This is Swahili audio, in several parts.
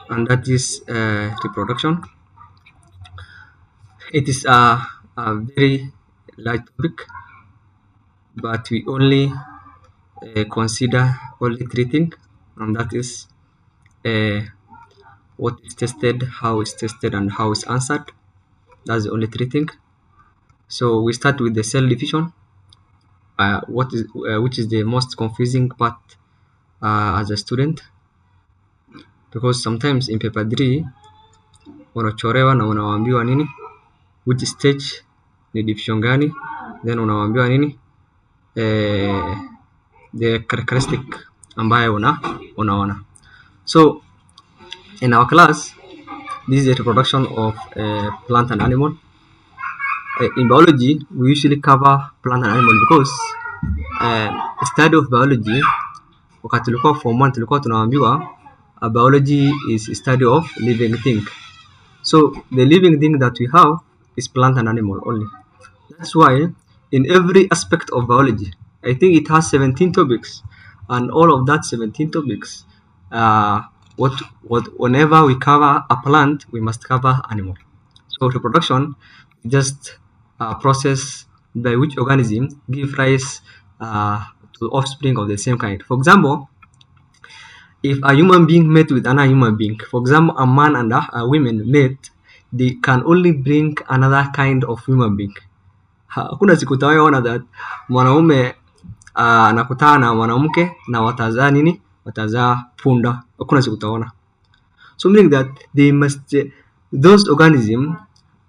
and that is reproduction. It is a very large topic, but we only consider only three things, and that is uh, what is tested, how it's tested, and how it's answered. That's the only three things. So we start with the cell division, which is the most confusing part as a student, because sometimes in paper 3 unachorewa na unawaambiwa nini, which stage ni division gani, then unawaambiwa nini the characteristic ambayo unaona. So in our class, this is a reproduction of plant and animal. In biology, we usually cover plant and animal because study of biology, wakati tulikuwa form 1 tulikuwa tunaambiwa biology is a study of living thing. So the living thing that we have is plant and animal only. That's why in every aspect of biology, I think it has 17 topics, and all of that 17 topics, whenever we cover a plant, we must cover animal. So reproduction is just a process by which organism give rise to offspring of the same kind. For example, if a human being met with another human being, for example, a man and a woman met, they can only bring another kind of human being. Hakuna siku utawaona that mwanaume anakutana na mwanamke na watazaa nini, watazaa punda. Hakuna siku utaona. So meaning that they must, those organism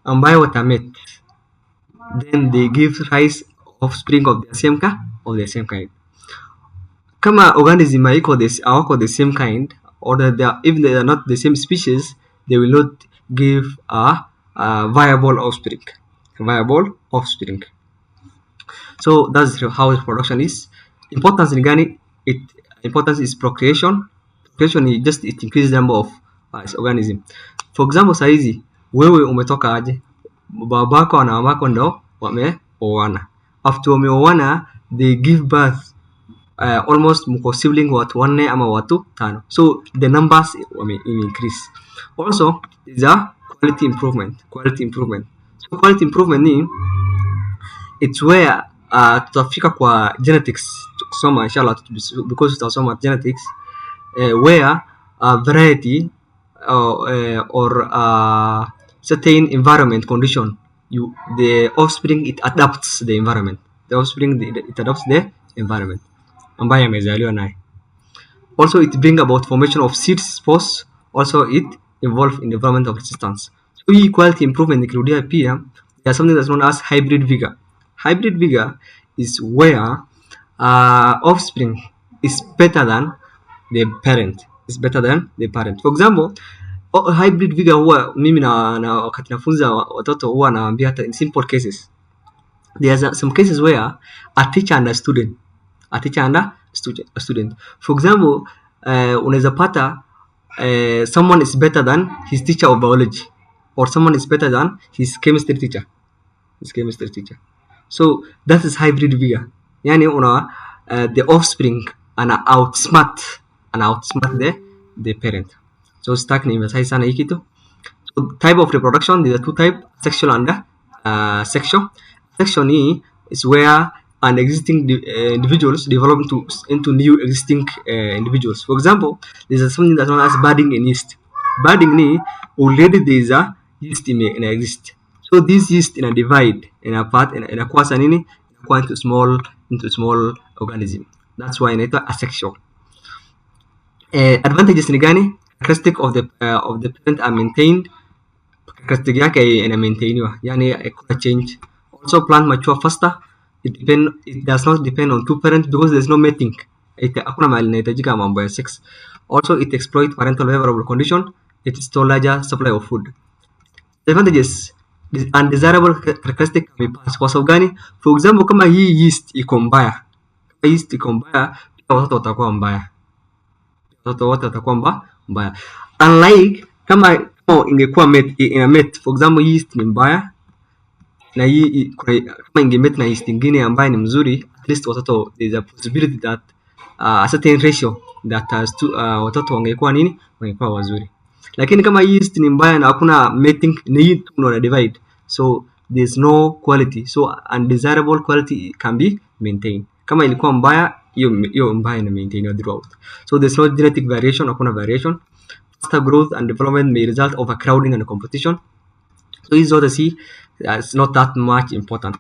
ambayo watamet, then they give rise offspring of the same kind. Kama organism hawako the same kind, or that if they are not the same species, they will not give a viable offspring. So that's how reproduction is. Importance ni gani? Importance is procreation. Procreation is just it increases the number of organism. For example, saizi wewe umetoka aje, babako na mamako ndo wameoana. After wameoana, they give birth almost mko sibling watu 4 ama watu 5. So the numbers increase. Also is a quality improvement. So quality improvement ni it's where tutafika kwa genetics kusoma inshallah, because tutasoma genetics where variety or certain environment condition, the offspring it adapts the environment. It adapts the environment ambayo yamezaliwa naye. Also it bring about formation of seeds, spores. Also it involve in development of resistance. So hii quality improvement ikirudia pia, there's something that's known as hybrid vigor. Hybrid vigor is where offspring is better than the parent. For example, hybrid vigor huwa mimi na wakati nafunza watoto huwa nawaambia hata in simple cases. There's some cases where a teacher and a student. For example, unaweza pata someone is better than his teacher of biology, or someone is better than his chemistry teacher. So that is hybrid vigor. Yani the offspring ana outsmart the parent. So stack ni emphasize sana hii kitu. So type of reproduction, there are two type, sexual and sexual. Sexual is where an existing individuals develop into new existing individuals. For example, there's something that's known as budding in yeast. Budding ni already there is a yeast in exist. So this yeast in a divide in a part in a kwasa nini into small organism. That's why inaitwa asexual. Advantages ni gani? Characteristic of the parent are maintained. Characteristic yake ina maintainiwa, yani hakuna change. Also plant mature faster. It does not depend on two parents because there's no mating. Hakuna mahali inahitajika mambo ya sex. Also it exploit parental favorable condition. It store larger supply of food. Advantages, undesirable characteristic can be passed. Kwa sababu gani? For example, kama hii yeast iko mbaya, watoto watakuwa mbaya. Unlike kama ingekuwa met, for example yeast ni mbaya na hii kama ingemet na yeast nyingine ambayo ni mzuri, at least watoto there is a possibility that a certain ratio that has to watoto wangekuwa wazuri. Lakini kama yeast ni mbaya na hakuna mating, ni hii tu ndo na divide, so there's no quality, so undesirable quality can be maintained. Kama ilikuwa mbaya, hiyo mbaya ina maintain throughout. So there's no genetic variation, hakuna variation. Faster growth and development may result overcrowding and competition. So hizi zote si it's not that much important.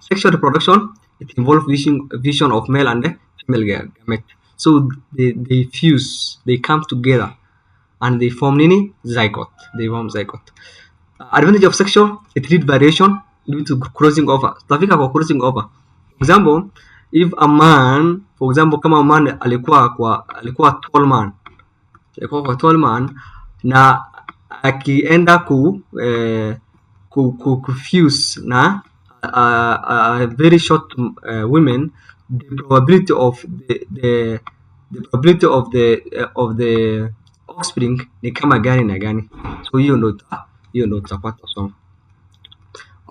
Sexual reproduction, it involves vision of male and female gamete. So they fuse, they come together and they form nini? Zygote. They form zygote. Advantage of sexual, it lead variation due to crossing over. Tutafika kwa crossing over. For example, if a man, for example, kama man alikuwa tall man, alikuwa kwa tall man na akienda fuse na very short women, the probability of the offspring ni kama gani na gani. So hiyo ndo tutapata somo.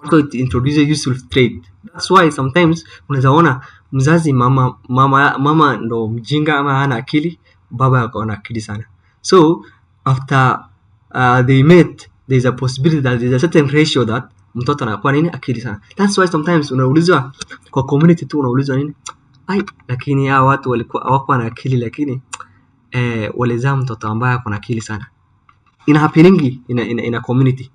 Also it introduces useful trait. That's why sometimes unaweza ona mzazi mama ndo mjinga ama hana akili, baba yako ana akili sana. So after they met, there is a possibility that there is a certain ratio that mtoto anakuwa nini? Akili sana. That's why sometimes unaulizwa kwa community tu, unaulizwa nini? Lakini hao watu walikuwa hawakuwa na akili, lakini walizaa mtoto ambaye ako na akili sana. Ina happening in a community.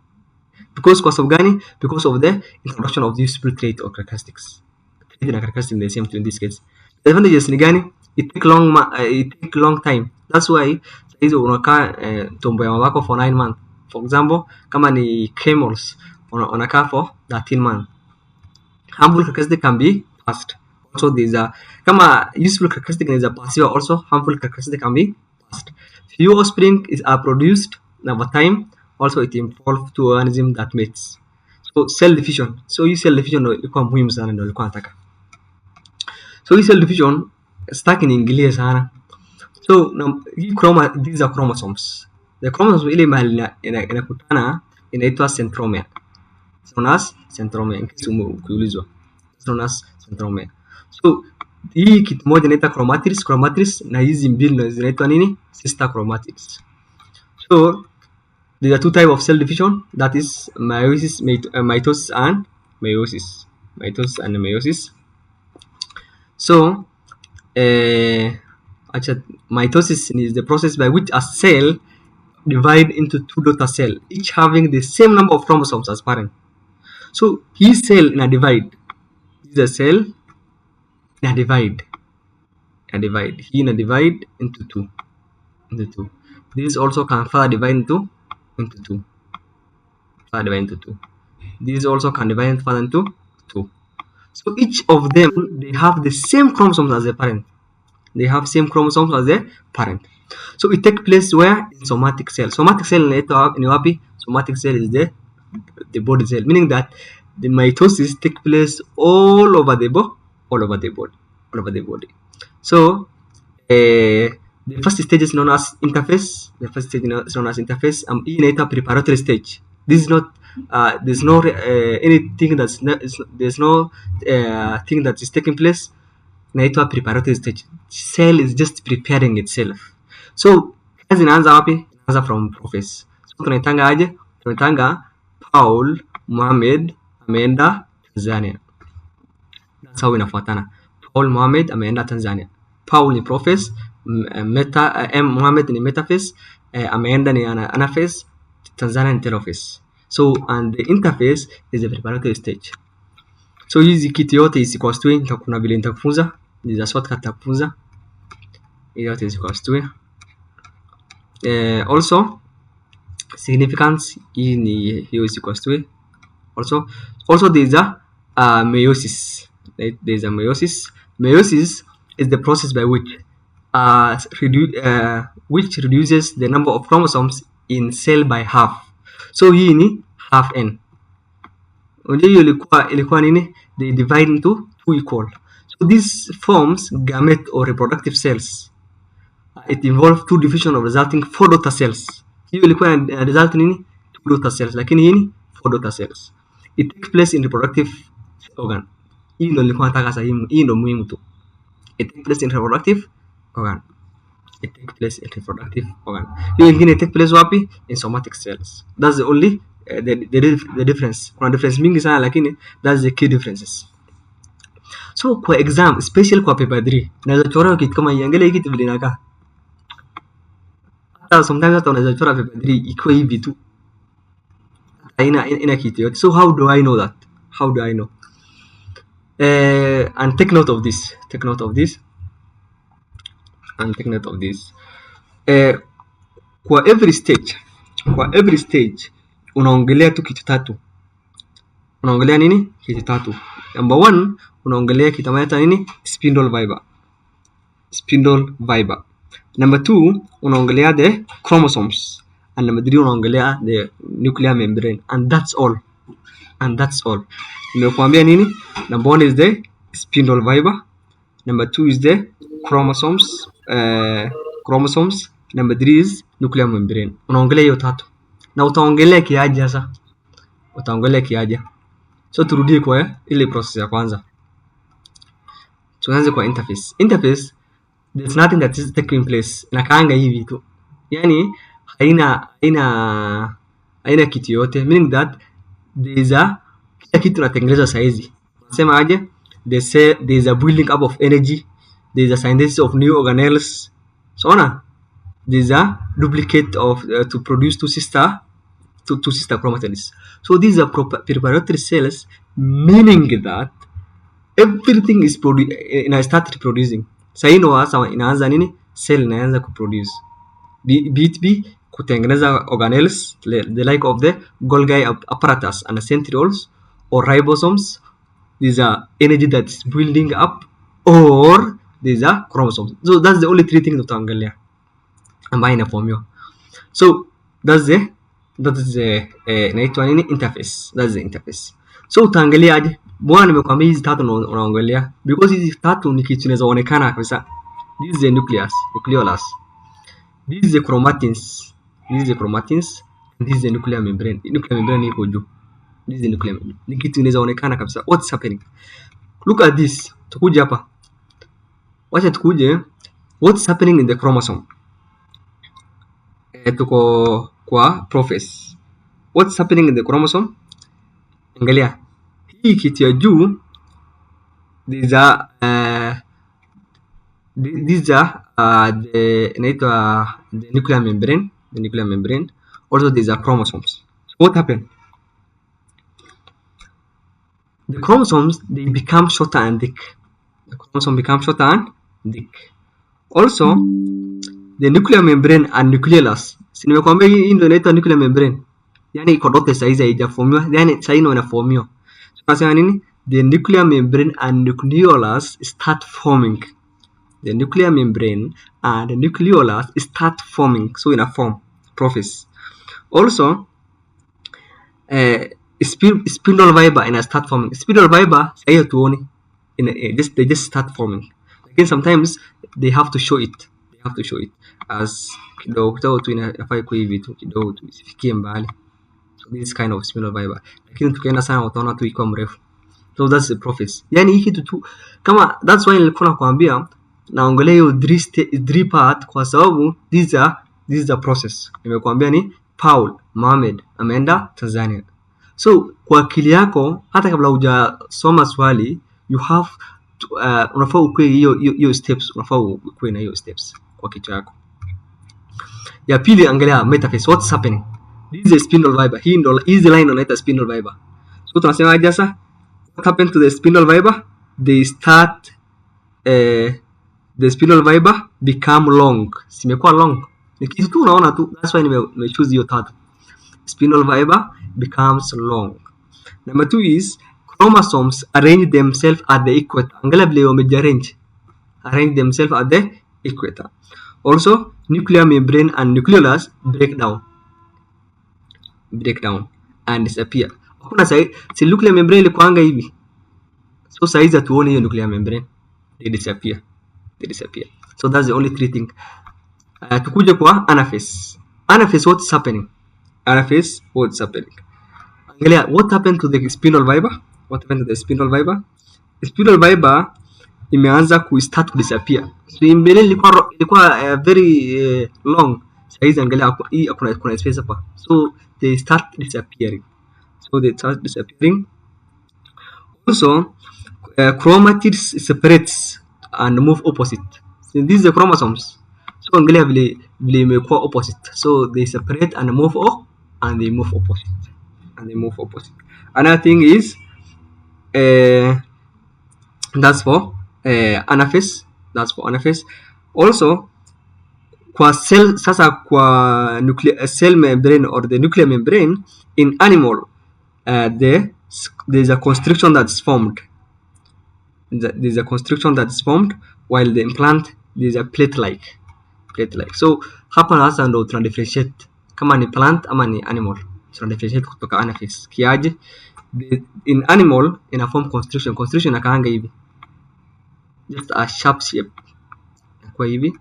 Because kwa sababu gani? Because of the introduction of these useful trait or characteristics. Trait na characteristics the same in this case. The advantages ni gani? It take long time. That's why hizo unakaa tumbo ya mamako for 9 months. For example, kama ni camels, unakaa for 13 months. Harmful characteristic can be passed. Also these are kama useful characteristic is a passive, also harmful characteristic can be passed. Few offspring are produced over time. Also it involves two organisms that mates. So cell division. So hii cell division ndio ilikuwa muhimu sana, ndio ilikuwa nataka. So hii cell division sitaki niingilie sana. So these are chromosomes. The chromosomes ile mahali inakutana inaitwa centromere. Known as centromere, in case ukiulizwa. Known as centromere. So hii kitu moja inaitwa chromatis na hizi mbili zinaitwa nini? Sister chromatids. So there are two types of cell division, that is mitosis and meiosis. Mitosis and meiosis. So mitosis is the process by which a cell divide into two daughter cells, each having the same number of chromosomes as parent. So hii cell ina divide. This is a cell ina divide. Hii ina divide into two. This also can further divide into two. These also can divide further into two. So each of them, they have the same chromosomes as the parent. So it takes place where? In somatic cell. Somatic cell ni wapi? Somatic cell is the body cell, meaning that the mitosis takes place all over the body. So the first stage is known as interphase. Hii inaitwa preparatory stage. This is not there's no anything thing that is taking place. Inaitwa preparatory stage. Cell is just preparing itself. So kazi inaanza wapi? Inaanza from prophase. So tunaitanga aje? Tunaitanga Paul Mohamed ameenda Tanzania. That's how inafuatana. Paul Mohamed ameenda Tanzania. Paul ni prophase, Mohamed ni metaphase, ameenda ni anaphase, Tanzania ni telophase. So and the interphase is the preparatory stage. So hizi kitu yote is equals to, kuna vile nitakufunza, ni za shortcut nitakufunza. Hiyo yote is equals to. Also significance, hii ni hiyo is equals to. Also there is a meiosis. There is a meiosis. Meiosis is the process by which reduces the number of chromosomes in cell by half. So hii ni half n. Unajua hiyo ilikuwa nini? They divide into two equal. So this forms gamete or reproductive cells. It involves two division of resulting 4 daughter cells. Hiyo ilikuwa result nini? 2 daughter cells, lakini hii ni 4 daughter cells. It takes place in reproductive organ. Hii ndio nilikuwa nataka sasa, hii ndio muhimu tu. It takes place in reproductive organ. it take place in reproductive organ. Hiyo ingine take place wapi? In somatic cells. That's the only the difference. Kuna difference mingi sana lakini that's the key differences. So kwa exam, especially kwa paper 3, naweza chora kitu kama iangalia hiki kitu vile inakaa. Hata sometimes hata unaweza chora paper 3 iko hivi tu. Ina kitu yote. So how do I know that? How do I know? And take note of this. Take note of this. And take note of this. Kwa every stage unaongelea tu kitu tatu. Unaongelea nini? Kitu tatu. Number 1, unaongelea kitu kama nini? Spindle fiber. Number 2, unaongelea the chromosomes. And number 3, unaongelea the nuclear membrane. And that's all. Nimekuambia nini? Number 1 is the spindle fiber. Number 2 is the chromosomes. Number 3 is nuclear membrane. Unaongelea hiyo tatu. Na utaongelea kiaje sasa? So turudie kwa ile process ya kwanza. Tuanze kwa interface. Interface, there's nothing that is taking place. Inakaanga hivi tu. Yani haina kitu yote. Meaning that kila kitu tunatengeneza saizi. Unasema aje? There's a building up of energy. There's a synthesis of new organelles. So there's a duplicate of to produce two sister chromatids. So these are preparatory cells, meaning that everything is start reproducing. Sasa inaanza nini? Cell inaanza kuproduce. Be kutengeneza organelles, the like of the Golgi apparatus and the centrioles or ribosomes. These are energy that is building up, or these are chromosomes. So that's the only 3 things tutaangalia ambayo inaform hiyo. So that's the inaitwa nini? Interface. That's the interface. So utaangalia aje? Bwana nimekwambia hizi tatu unaangalia because hizi tatu ni kitu kinachoonekana kabisa. This is the nucleolus. This is the chromatins. And this is the nuclear membrane. Nuclear membrane iko juu. This is the nuclear membrane. Ni kitu kinachoonekana kabisa. What's happening? Look at this. Tukuje hapa. Wacha tukuje what's happening in the chromosome. Tuko kwa process. What's happening in the chromosome? Angalia. Hii kitu ya juu, these are the nuclear membrane. Also these are chromosomes. So what happened? The chromosomes, they become shorter and thick. Also the nuclear membrane and nucleolus. Si nimekwambia hii ndio inaitwa nuclear membrane. Yani iko dote saizi haijaformiwa. Yani sasa ino inaformiwa. Tunasema nini? The nuclear membrane and nucleolus start forming. So in a form process. Also spindle fiber in a start forming. Spindle fiber hiyo tuone they just start forming. Again, sometimes they have to show it. As kidogo tu inafaa iko hivi tu kidogo tu isifikie mbali. So this kind of spindle fiber. Lakini tukienda sana utaona tu iko mrefu. So that's the process. Yani hiki tu kama that's why nilikuwa nakwambia naongelea hiyo 3 part kwa sababu this is a process. Nimekuambia ni Paul Mohamed ameenda Tanzania. So kwa akili yako hata kabla hujasoma swali you have to, unafaa ukue hiyo steps, unafaa ukue na hiyo steps kwa kichwa yako. Ya pili angalia metaphase, what's happening? This is a spindle fiber. Hii ndo easy line unaita spindle fiber. So tunasema aje sasa? What happened to the spindle fiber? They start the spindle fiber become long. Simekuwa long. Ni kitu tu unaona tu. That's why nime choose hiyo tatu. Spindle fiber becomes long. Number 2 is chromosomes arrange themselves at the equator. Angalia vile wamejiarrange. Arrange themselves at the equator. Also, nuclear membrane and nucleolus break down and disappear. Hakuna si nuclear membrane ilikuanga hivi. So saizi tuone hiyo nuclear membrane. They disappear. So that's the only 3 thing. Tukuje kwa anaphase. Anaphase, what's happening? Angalia, what happened to the spindle fiber? The spindle fiber imeanza ku start ku disappear. So mbele ilikuwa very long. Saizi angalia hii kuna space hapa. So they start disappearing. Also, chromatids separates and move opposite. So these are chromosomes. So angalia vile imekuwa opposite. So they separate and move and they move opposite. Another thing is that's for anaphase. Also kwa cell, sasa kwa cell membrane or the nuclear membrane in animal, there's a constriction that's formed. While the implant there's a plate-like. So hapa sasa ndo tuna differentiate kama ni plant ama ni animal. Tuna differentiate kutoka anaphase kiaje. In animal ina form constriction akaanga hivi, just a sharp shape kwa hivi,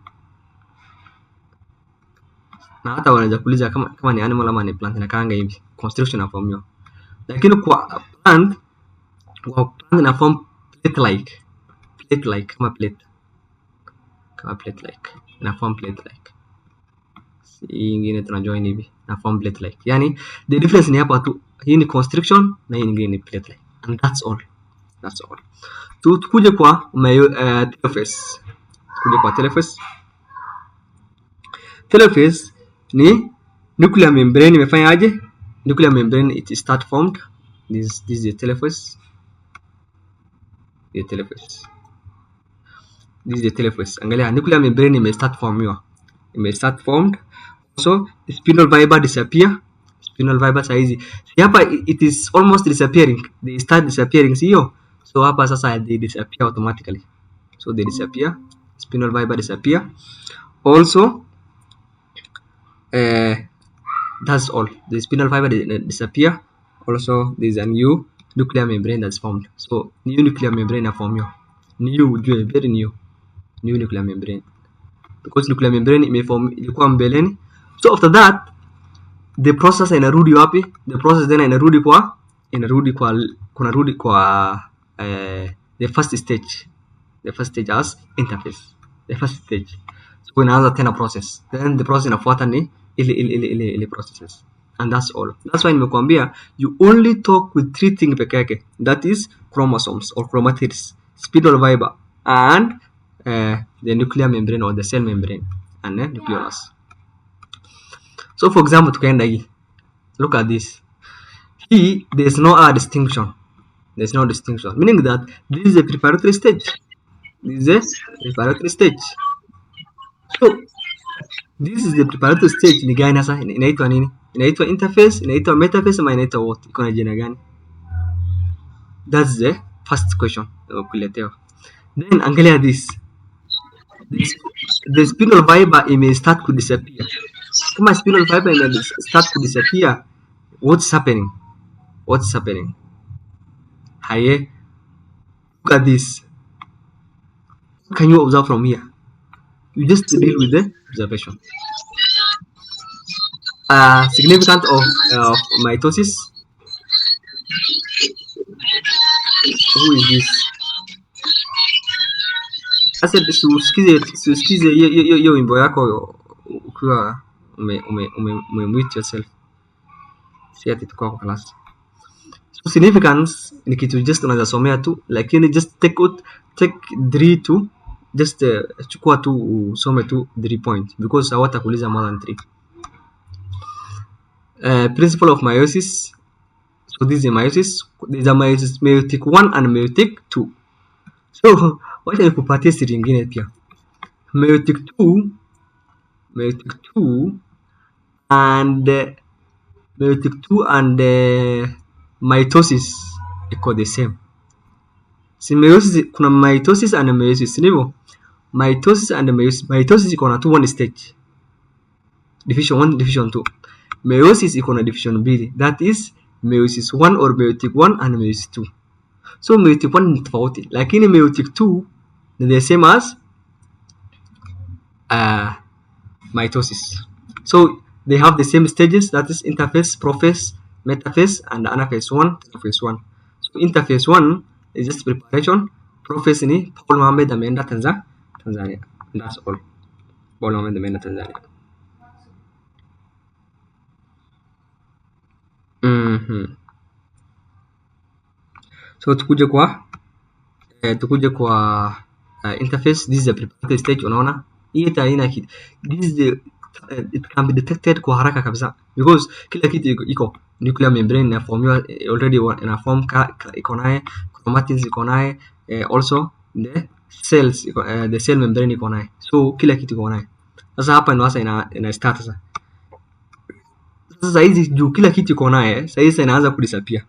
na hata wanaweza kuuliza kama ni animal ama ni plant inakaanga hivi, constriction inaformiwa. Lakini kwa plant ina form plate-like kama plate-like ina form plate-like. Hii ingine tuna join hivi na form plate-like, yani the difference ni hapa tu, hii ni constriction na hii nyingine ni plate-like, and that's all. Tukuje kwa telophase. Telophase ni nuclear membrane imefanya aje? Nuclear membrane it start formed. This is the telophase. This is the telophase. Angalia, nuclear membrane ime start formed. So the spinal fiber disappear. Saizi hapa it is almost disappearing. They start disappearing, sio? So hapa sasa they disappear automatically. So they disappear. Spinal fiber disappear. Also that's all. The spinal fiber disappear. Also there is a new nuclear membrane that's formed. So new nuclear membrane are formed. Very new nuclear membrane, because nuclear membrane imeform ilikuwa mbeleni. So after that the process inarudi wapi? The process then inarudi kwa the first stage as interface. So inaanza tena process, then the process inafuata ni ile processes, and that's all. That's why nimekuambia you only talk with 3 things peke yake, that is chromosomes or chromatids, spinal fiber, and the nuclear membrane or the cell membrane and nucleolus. So for example, tukaenda hii, look at this. Here there's no distinction. Meaning that this is a preparatory stage. So this is the preparatory stage. Ni gani sasa? Inaitwa nini? Inaitwa interface, inaitwa metaphase, ama inaitwa what? Iko na jina gani? That's the first question kuletewa. Then angalia this. The spinal fiber may start to disappear. Kama spinal fiber may start to disappear, what's happening? Haye, look at this. What can you observe from here? You just deal with the observation. Significance of mitosis. Who is this? Sasa usikize hiyo wimbo yako ukiwa umemute yourself, si ati tukao kwa class. So significance ni kitu just unaweza somea tu, lakini just take 3 to just chukua tu usome tu 3 points, because hawatakuuliza more than 3. Principle of meiosis. So this is meiosis. There is a meiotic 1 and meiotic 2. So wacha nikupatie siri nyingine pia. Meiotic 2 and mitosis iko the same. Si meiosis, kuna mitosis and meiosis, sivyo? Mitosis and mitosis iko na 1 stage. Division 1, division 2. Meiosis iko na division 2. That is meiosis 1 or meiotic 1 and meiosis 2. So meiotic 1 ni tofauti, lakini meiotic 2 ni the same as mitosis. So they have the same stages, that is interphase, prophase, metaphase, and anaphase 1, telophase 1. So interphase 1 is just preparation, Prophet ni Paul Mohamed ameenda Tanzania. That's all. Paul Mohamed ameenda Tanzania. So tukuje kwa interface. This is the preparatory stage. Unaona hii hata haina kitu. This is the it can be detected kwa haraka kabisa because kila kitu iko nuclear membrane inaformiwa already, ina form iko naye, chromatids iko naye, also the cells the cell membrane iko naye, so kila kitu iko naye. Sasa hapa ndio sasa ina start sasa. Sasa hizi juu kila kitu iko naye, sasa inaanza kudisappear.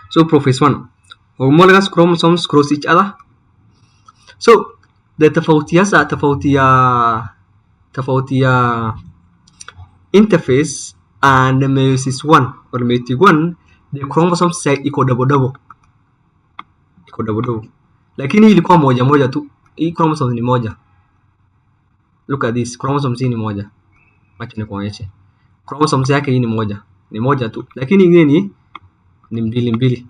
So Process 1, homologous chromosomes cross each other. So the tofauti ya interface and meiosis 1 or meiotic 1, the chromosomes iko double, lakini ilikuwa moja tu. Hii chromosomes ni moja. Look at this, chromosomes hii ni moja. Acha nikuonyeshe. Chromosomes yake hii ni moja tu, lakini ingine ni mbili.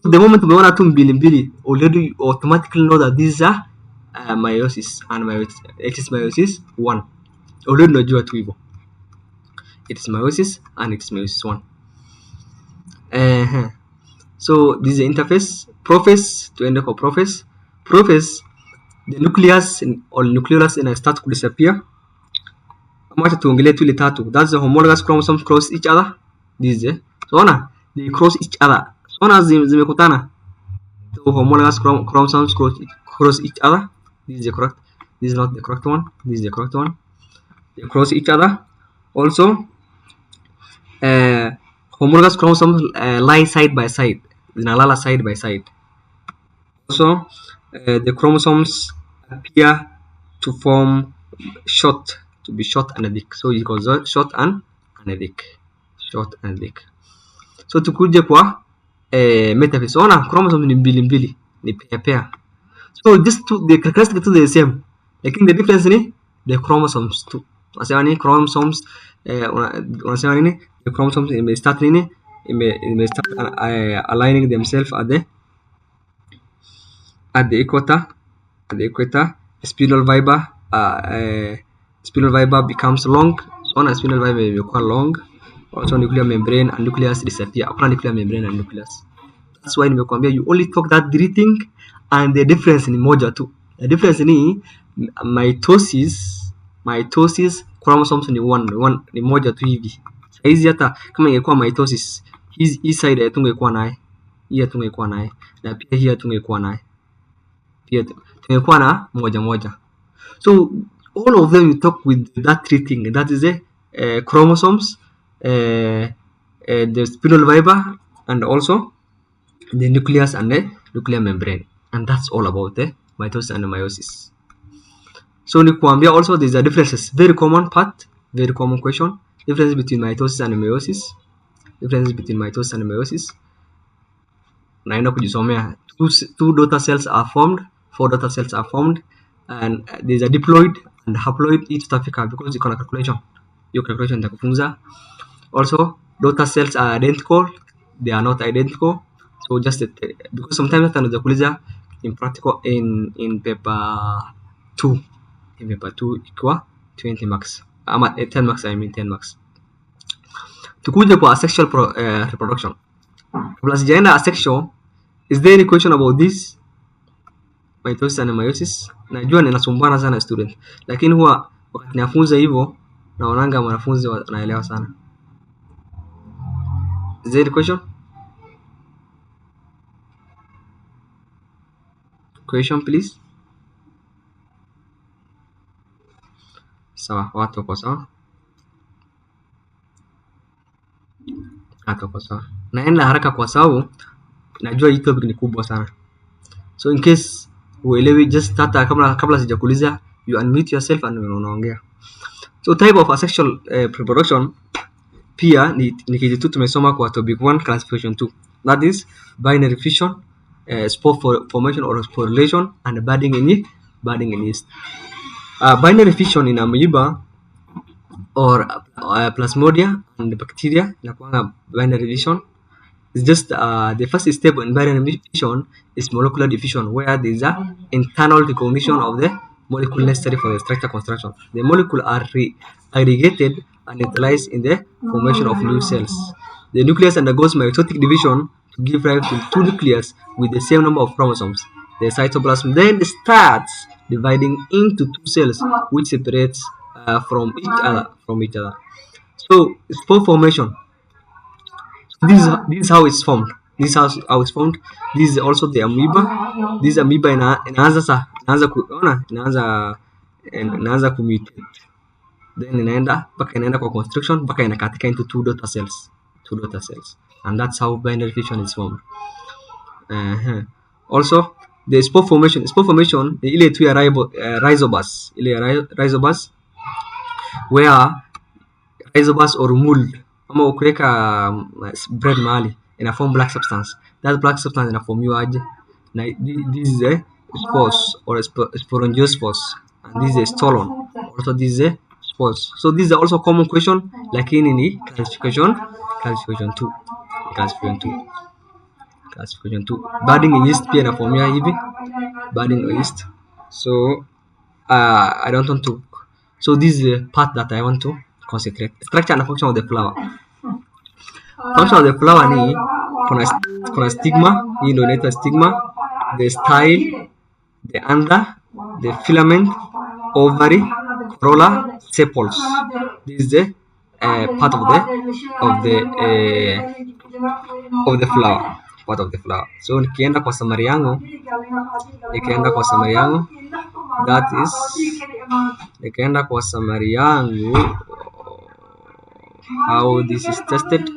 So the moment umeona tu mbili, already automatically know that these are meiosis and it is meiosis 1. Already unajua tu hivyo. It is meiosis and it is meiosis 1. So this is the interface. Prophase, tuende kwa prophase. Prophase, the nucleus or nucleolus ina start to disappear. Acha tuongelee tu ile tatu. That's the homologous chromosomes cross each other. This is it. So ona, they cross each other. So ona zimekutana. So homologous chromosomes cross each other. This is the correct. This is not the correct one. This is the correct one. They cross each other. Also, homologous chromosomes lie side by side. Zinalala side by side. Also, the chromosomes appear to form short and thick. So it goes short and thick. So tukuje kwa metaphase. Ona chromosomes ni mbili, ni pair. So just the characteristics to the same, lakini the difference ni the chromosomes tu. Unasema ni chromosomes unasema nini? The chromosomes ime start aligning themselves at the equator. Spinal fiber becomes long. So on spinal fiber imekuwa long. Also nuclear membrane and nucleus disappear. Hakuna nuclear membrane and nucleus. That's why nimekuambia you only talk that three thing and the difference ni moja tu. The difference ni mitosis chromosomes ni one ni moja tu hivi. Hizi hata kama ingekuwa mitosis, hii side hatungekuwa naye. Hii hatungekuwa naye. Na pia hii hatungekuwa naye. Pia tungekuwa na moja. So all of them you talk with that three thing. That is the chromosomes, the spinal fiber, and also the nucleus and the nuclear membrane. And that's all about the mitosis and the meiosis. So nikuambia also there's a differences. Very common question. Difference between mitosis and meiosis. Naenda kujisomea. Two daughter cells are formed. 4 daughter cells are formed. And there's a diploid and haploid. Each tutafika because iko na calculation. Hiyo calculation nitakufunza. Also, daughter cells are identical. They are not identical. So just because sometimes hata unaweza kuuliza in practical in paper 2. In paper 2 ikiwa 20 marks. Ama 10 marks, 10 marks. Tukuje kwa asexual reproduction. Kabla sijaenda asexual, is there any question about this? Mitosis and meiosis. Najua ninasumbana sana student, lakini huwa wakati nafunza hivyo naonanga wanafunzi wanaelewa sana. Is there any question? Question please. Sawa, watu wako sawa. Naenda haraka kwa sababu najua hii topic ni kubwa sana. So in case uelewi, just start kabla sijakuuliza, you unmute yourself and unaongea. So type of asexual reproduction pia ni kitu tu tumesoma kwa topic 1 classification 2. That is binary fission, spore formation or sporulation, and budding in yeast. Binary fission in amoeba or plasmodia and bacteria inakuwa binary fission. It's just the first step in binary division is molecular division, where there is a internal recognition of the molecule necessary for the structure construction. The molecule are aggregated and neutralized in the formation of new cells. The nucleus undergoes mitotic division to give rise to two nucleus with the same number of chromosomes. The cytoplasm then starts dividing into two cells, which separates from each other. So spore formation. This is how it's formed. This is how it's formed. This is also the amoeba. This amoeba inaanza kumutate, then inaenda kwa constriction mpaka inakatika into two daughter cells, and that's how binary fission is formed. Also the spore formation ni ile tu ya rhizobus, where rhizobus or mold ama ukiweka bread mahali ina form black substance. That black substance inaformiwa aje? Na this is a spores or a sporangiosperms, and this is a stolon. Also this is a spores. So these are also common question, lakini ni classification 2. Budding yeast pia inaformiwa hivi, budding yeast. So I don't want to. So this is the part that I want to concentrate. Structure and function of the flower. Function of the flower ni kuna stigma, hii ndio inaitwa stigma, the style, the anther, the filament, ovary, corolla, sepals. This is the part of the flower. Part of the flower. So nikienda kwa summary yangu, that is how this is tested.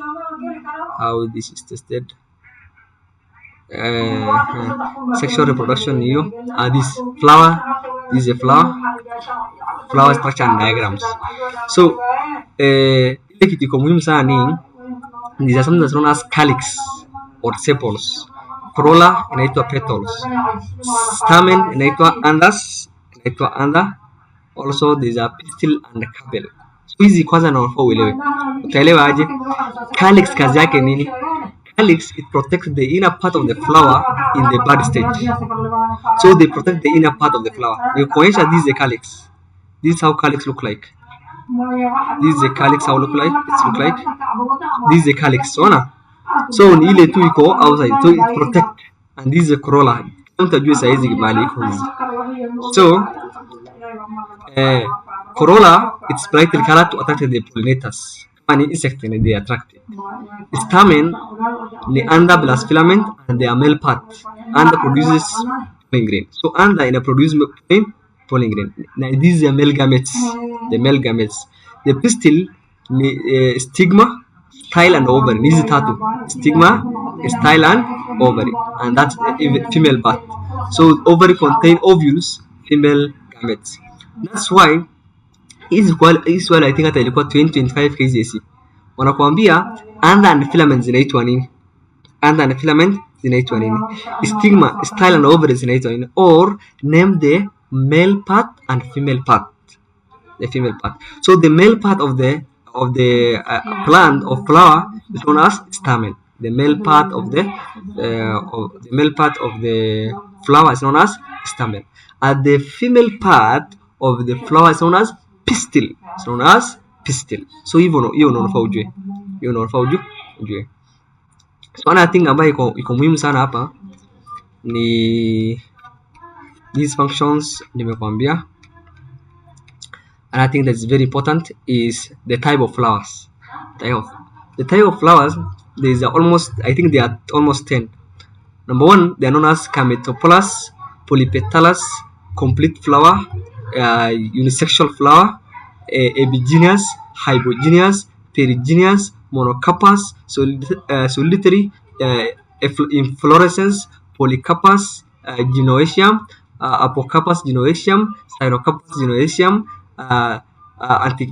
Sexual reproduction hiyo. This is a flower structure and diagrams. So ile kitu iko muhimu sana ni these are something that's known as calyx or sepals. Corolla inaitwa petals. Stamen inaitwa anther. Also there is a pistil and carpel. Hizi kwanza naofaa uelewe. Utaelewa aje? Calyx kazi yake nini? Calyx, it protects the inner part of the flower in the bud stage. So they protect the inner part of the flower. Kuonyesha this is a calyx. This is how calyx look like. This is a calyx how look like. This is a calyx. So ni ile tu iko outside. So it protect. And this is a corolla. Mtajua saizi mahali iko hizi. So corolla, it's brightly colored to attract the pollinators. Any insect they attract it. Stamen, the anther plus filament, and the male part. Anther produces pollen grain. So anther produces pollen grain. Now these are male gametes. The male gametes. The pistil, stigma, style and ovary. This is tattoo. Stigma, style and ovary, and that's the female part. So ovary contain ovules, female gametes. That's why hii swali I think hata ilikuwa 2025 KCSE. Wanakuambia anther and filament zinaitwa nini? Stigma, style and ovary zinaitwa nini? Or name the male part and female part. The female part. So the male part of the plant or flower is known as stamen. The male part of the flower is known as stamen. And the female part of the flower is known as pistil. So hiyo unafaa ujue. So another thing ambayo iko muhimu sana hapa ni these functions nimekwambia. And I think that's very important is the type of flowers. The type of flowers, there are almost 10. Number 1, they are known as gametophyllous, polypetalous, complete flower, unisexual flower, epigenous, hypogenous, perigenous, monocarpous, solitary, inflorescence, polycarpous, gynoecium, apocarpous gynoecium, cyrocarpous gynoecium,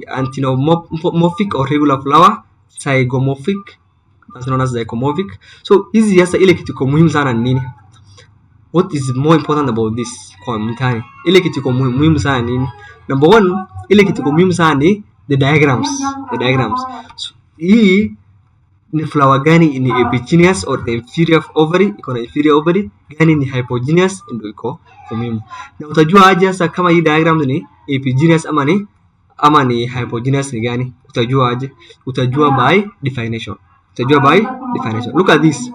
antinomorphic or regular flower, zygomorphic, that's known as zygomorphic. So hizi hasa ile kitu iko muhimu sana ni nini? What is more important about this kwa mtani? Ile kitu iko muhimu sana nini? Number 1, ile kitu iko muhimu sana ni the diagrams. So, hii ni flower gani ni epigynous or the inferior ovary, iko na inferior ovary, gani ni hypogynous, ndio iko muhimu. Na utajua aje sasa kama hii diagram ni epigynous ama ni hypogynous ni gani? Utajua aje? Utajua by definition. Utajua by definition. Look at this.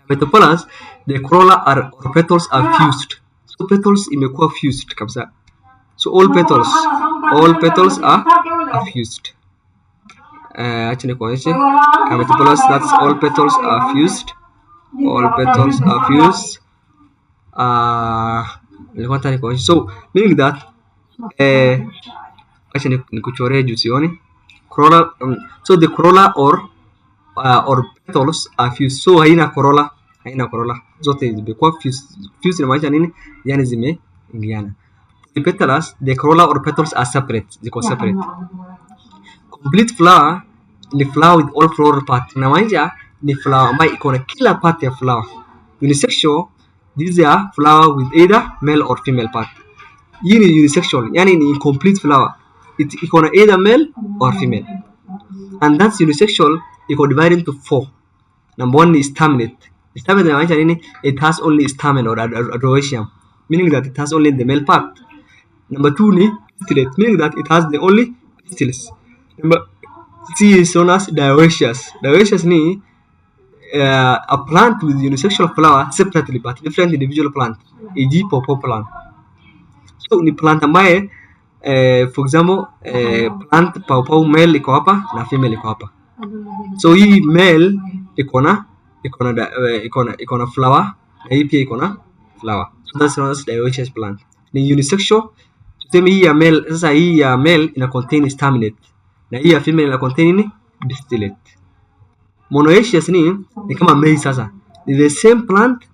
Metapolas, the corolla or petals are fused. So petals imekuwa fused kabisa. So all petals are fused. Acha nikuonyeshe. Metapolas, that's all petals are fused. All petals are fused. So meaning that acha nikuchoree juu sioni. Corolla, so the corolla or petals are fused. So haina corolla zote zimekuwa fused inamaanisha nini? Yani zimeingiana. The petals, the corolla or petals are separate, ziko separate. Complete flower ni flower with all floral part, inamaanisha ni flower ambayo iko na kila part ya flower. Unisexual, these are flower with either male or female part. Hii ni unisexual, yani ni incomplete flower, iko na either male or female. And that's unisexual, iko divided into 4. Number 1 is staminate. Staminate inamaanisha nini? It has only stamen or adroecium, meaning that it has only the male part. Number 2 ni pistillate, meaning that it has the only pistils. Number 3 is known as dioecious. Dioecious ni a plant with unisexual flower separately but different individual plant, e.g. pawpaw plant. So ni plant ambaye for example plant pawpaw male iko hapa na female iko hapa. So hii male iko na flower na hii pia iko na flower. So that's known as dioecious plant. Ni unisexual. Tuseme hii ya male, sasa hii ya male ina contain staminate na hii ya female ina contain ni distillate. Monoecious ni kama maize sasa. Ni the same plant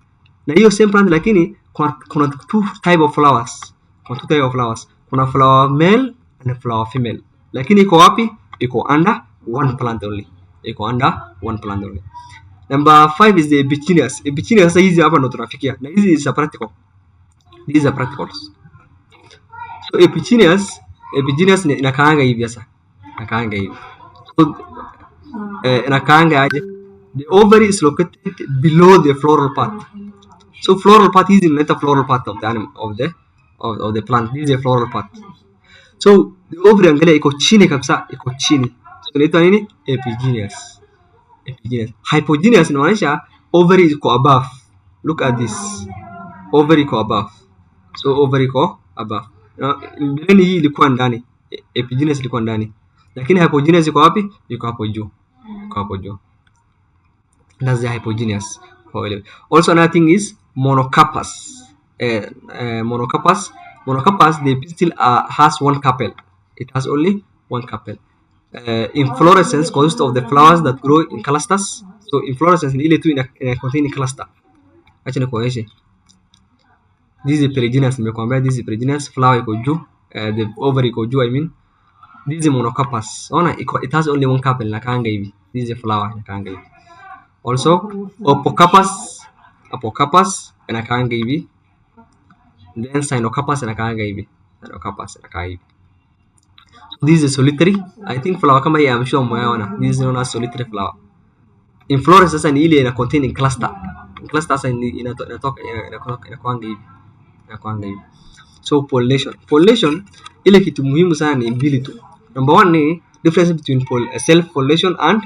na hiyo same plant lakini kuna two type of flowers. Kuna flower male and flower female. Lakini iko wapi? Iko under one plant only. Number 5 is the epigynous. Epigynous sasa hizi hapa ndo tunafikia. Na hizi is practical. These are practicals. So epigynous inakaanga hivi sasa. So inakaanga aje? The ovary is located below the floral part. So floral part is the floral part of the animal of the plant. This is the floral part. So the ovary angalia iko chini kabisa, iko chini. So inaitwa nini? Epigynous. Hypogynous inamaanisha ovary iko above. Look at this. Ovary iko above. So ovary iko above. Mbeleni hii ilikuwa ndani. Epigynous ilikuwa ndani. Lakini hypogynous iko wapi? Iko hapo juu. That's the hypogynous. Also another thing is monocarpous. Monocarpous, the pistil has one carpel. It has only one carpel. Inflorescence consists of the flowers that grow in clusters. So inflorescence ni ile tu ina contain cluster. Acha nikuonyeshe. This is perigynous, nimekuambia this is perigynous, flower iko juu, the ovary iko juu, I mean. This is monocarpous. Ona it has only one carpel, nakaanga hivi. This is a flower, nakaanga hivi. Also apocarpous inakaanga hivi. Then cyanocarpous inakaanga hivi. This is solitary. I think flower kama hii I'm sure mmeona. This is known as solitary flower. Inflorescence sasa ni ile ina contain cluster. Cluster sasa inatoka inakuanga hivi. So pollination ile kitu muhimu sana ni mbili tu. Number 1 ni difference between self pollination and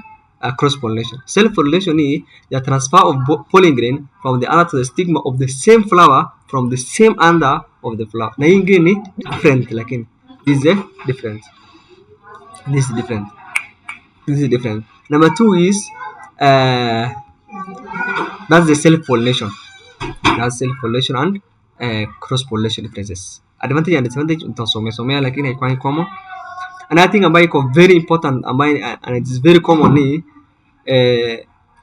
cross pollination. Self pollination ni the transfer of pollen grain from the anther to the stigma of the same flower from the same anther of the flower. Na hii ingine ni different, lakini this is different. Number 2 is that's the self pollination. And cross pollination differences. Advantage and disadvantage utasomea lakini haikuwa common. Another thing ambayo iko very important and it is very common ni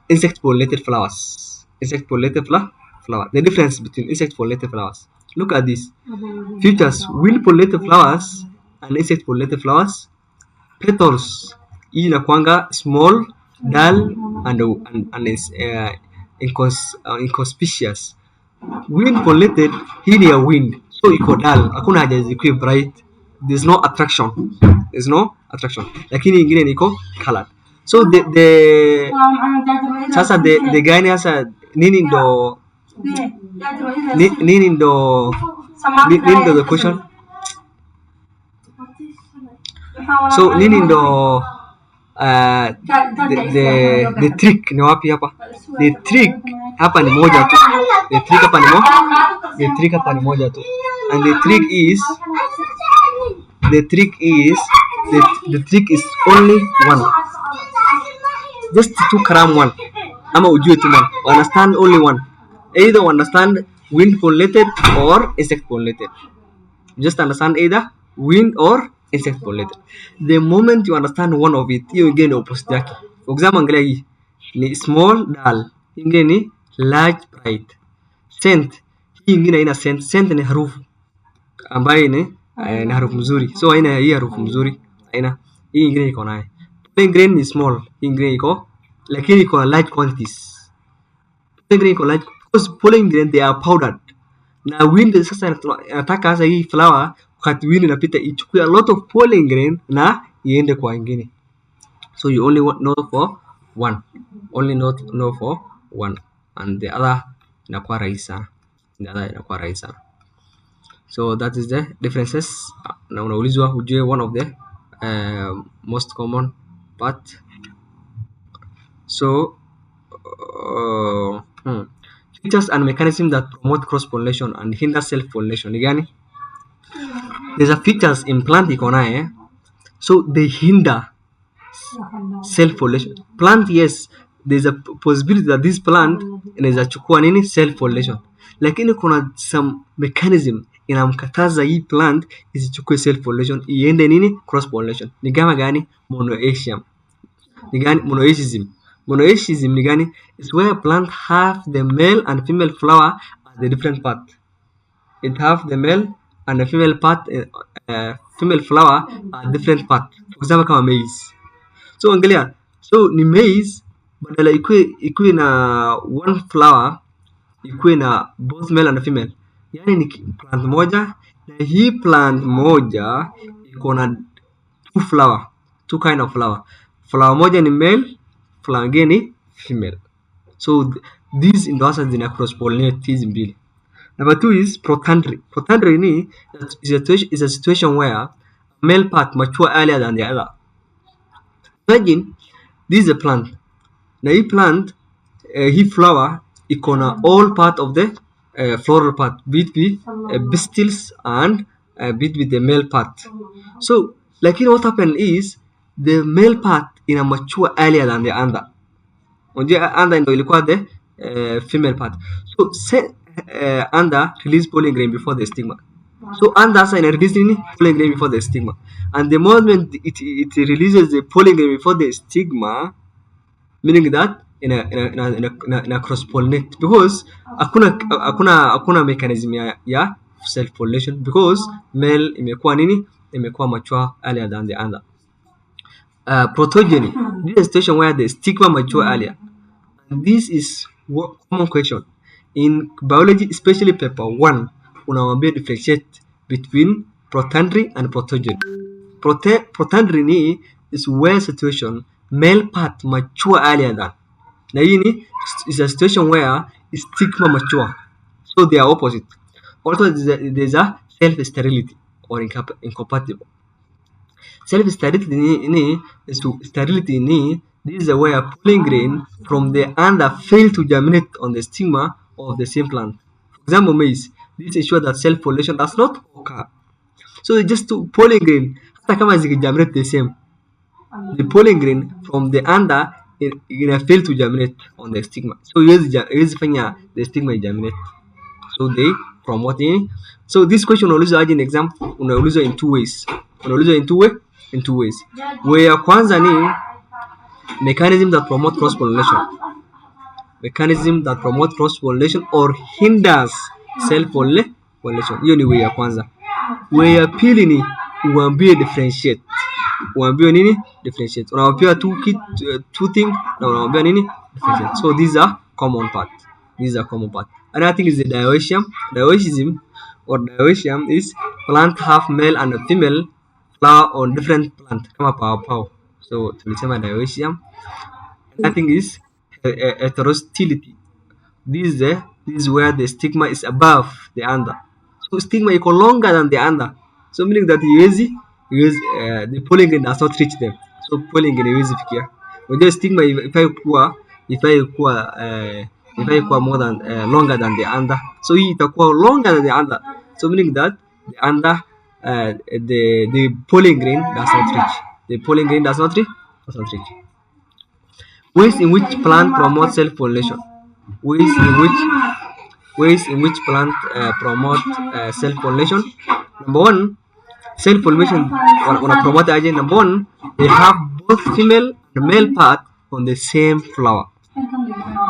insect pollinated flowers. The difference between insect pollinated flowers. Look at this. Features: wind pollinated flowers and insect pollinated flowers. Petals hii inakuanga small, dull and inconspicuous. Wind pollinated hii ni ya wind, so iko dull, hakuna haja zikuwe bright. There's no attraction. Lakini ingine niko colored. So sasa the gani sasa nini ndo the question. So nini ndo the trick ni wapi hapa? The trick hapa ni moja tu. The trick hapa ni moja tu. And the trick is only one. Just to cram one. Ama ujue tu man. Understand only one. Either understand wind pollinated or insect pollinated. Just understand either wind or insect pollinated. The moment you understand one of it, hiyo ingine ni opposite yake. For example, angalia hii ni small dull, ingine ni large bright. Scent, hii ingine haina scent. Scent ni harufu ambayo ni harufu mzuri. So haina hii harufu mzuri, haina. Hii ingine iko nayo. Pollen grain ni small, hii ingine iko lakini iko na large quantities. Pollen grain iko large because pollen grain they are powdered. Na wind sasa nataka sasa hii flower wakati wind inapita ichukue a lot of pollen grain na iende kwa ingine. So you only know for one. Only know for one. And the other inakuwa rahisi sana. So that is the differences. Na unaulizwa ujue one of the most common part. So features and mechanisms that promote cross-pollination and hinder self-pollination ni gani? There's a features in plant iko naye, so they hinder self-pollination. Plant, yes, there's a possibility that this plant inaweza chukua nini self-pollination, lakini kuna some mechanism inamkataza hii plant isichukue self-pollination iende nini cross-pollination. Ni kama gani? Monoecium. Ni gani? Monoecium ni gani? It's where plant have the male and female flower at the different part. It have the male and the female part, female flower at different part. For example kama maize. So angalia, so ni maize badala ikuwe na one flower, ikuwe na both male and female. Yani ni plant moja na hii plant moja iko na two kind of flower. Flower moja ni male, flower nyingine ni female. So these ndo hasa zina cross pollinate hizi mbili. Number 2 is protandry. Protandry is a situation where male part mature earlier than the other. Imagine this is a plant. Na hii plant hii flower iko na all part of the floral part, between pistils and between the male part. So lakini what happened is the male part ina mature earlier than the under. Unajua under ndio ilikuwa the female part. So under release pollen grain before the stigma. So under sasa ina release nini pollen grain before the stigma, and the moment it releases the pollen grain before the stigma, meaning that ina cross pollinate because hakuna mechanism ya self pollination because male imekuwa mature earlier than the under. Protogeny, this is a situation where the stigma mature earlier. And this is common question in biology, especially paper 1. Unawambia differentiate between protandry and protogeny. Protandry is where situation male part mature earlier than. Na hii is a situation where stigma mature, so they are opposite. Also there's a self-sterility or incompatible. Self-sterility this is where pollen grain from the under fail to germinate on the stigma of the same plant. For example, maize. This ensures that self-pollination does not occur. So just to pollen grain, hata kama zikigerminate the same, the pollen grain from the under fail to germinate on the stigma. So hizi fanya the stigma germinate. So they promote. So this question unaulizwa aje in exam? Unaulizwa in two ways. Where kwanza ni mechanism that promote cross pollination or hinders self pollination. Hiyo ni way ya kwanza. Way ya pili ni uambie differentiate. Uambie nini? Differentiate. Unawaambia two things na unawaambia nini? Differentiate. So these are common part. Another thing is the dioecium. Dioecium is plant have male and female flower on different plant kama pawpaw. So tulisema dioecium. Another thing is heterostility. This is where the stigma is above the under. So stigma iko longer than the under. So meaning that the pollen grain does not reach them. So pollen grain haiwezi fikia. Unajua stigma ifai kuwa more than longer than the under. So hii itakuwa longer than the under. So meaning that the under the pollen grain does not reach. The pollen grain does not reach. Ways in which plant promote self-pollination. Ways in which plant promote self-pollination. Number one, self-pollination promote aje. Number one, they have both female and male part on the same flower.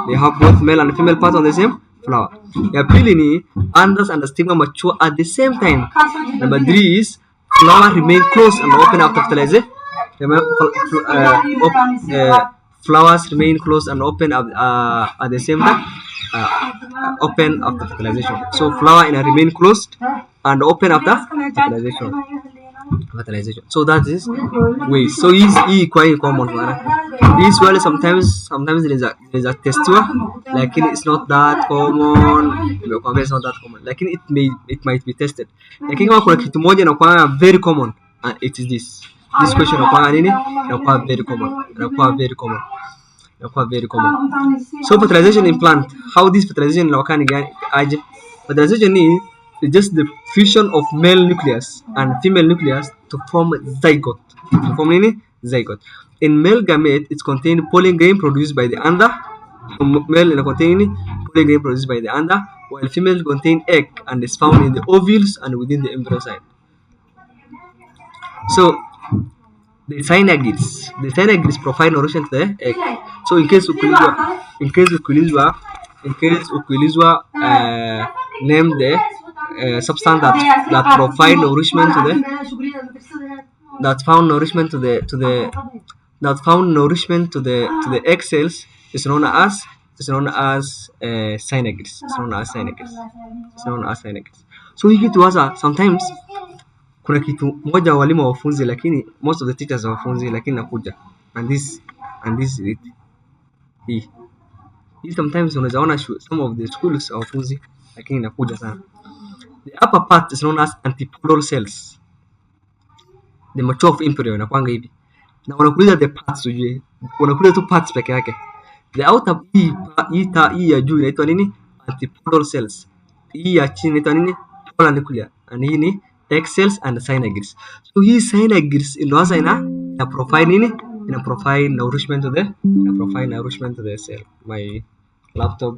They have both male and female parts on the same flower. Ya pili ni anthers and the stigma mature at the same time. Number three is flower remain closed and open after fertilization. Flowers remain closed and open at the same time. Open after fertilization. So flower remain closed and open after fertilization. So that is way. So is quite common. This well sometimes there is a texture, like it's not that common. It's not that common. Like it might be tested. Like kama kuna kitu moja inakuwa very common, and it is this. This question inakuwa nini? Inakuwa very common. So fertilization in plant. How this fertilization inakuwa ni gani aje? Fertilization ni just the fusion of male nucleus and female nucleus to form zygote. Zygote. In male gamete, it contains pollen grain produced by the under. Male contain pollen grain produced by the under, while female contain egg and is found in the ovules and within the embryo site. So the synagids provide nourishment to the egg. So in case ukiulizwa name the substance that provide nourishment to the found nourishment to the egg cells is known as synagids. So hii kitu hasa sometimes kuna kitu moja walimu hawafunzi, lakini most of the teachers hawafunzi, lakini nakuja and this is it. Hii sometimes unaweza ona some of the schools hawafunzi, lakini nakuja sana. The upper part is known as antipodal cells. The mature of embryo inakwanga hivi. Na wanakuuliza the parts ujue. Wanakuuliza tu parts peke yake. The outer hii ya juu inaitwa nini? Antipodal cells. Hii ya chini inaitwa nini? Polar nuclear. And hii ni egg cells and synagids. So hii synagids inaanza ina provide nini? Ina provide nourishment to the cell. My laptop.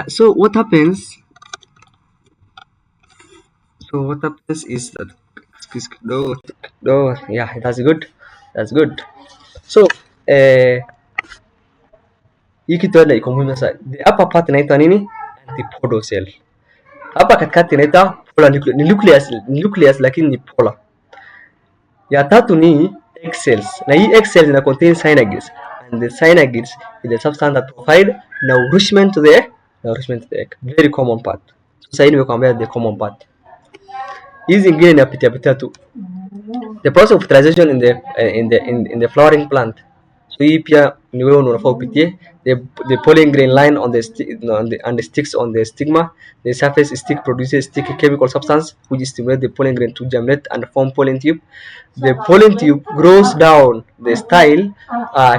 So what happens? Is that yeah, that's good. So hii kitu iko muhimu sana. The upper part inaitwa nini? Antipodal cell. Hapa katikati inaitwa polar nucleus. Ni nucleus lakini ni polar. Ya tatu ni egg cells. Na hii egg cells ina contain synagids, and the synagids is the substance that provide nourishment to the egg. Very common part. Sasa hii nimekuambia the common part. Hizi zingine inapitia tu. The process of fertilization in the flowering plant. So hii pia ni wewe unafaa upitie. The pollen grain line on the sticks on the stigma. The surface stick produces sticky chemical substance which stimulates the pollen grain to germinate and form pollen tube. The pollen tube grows down the style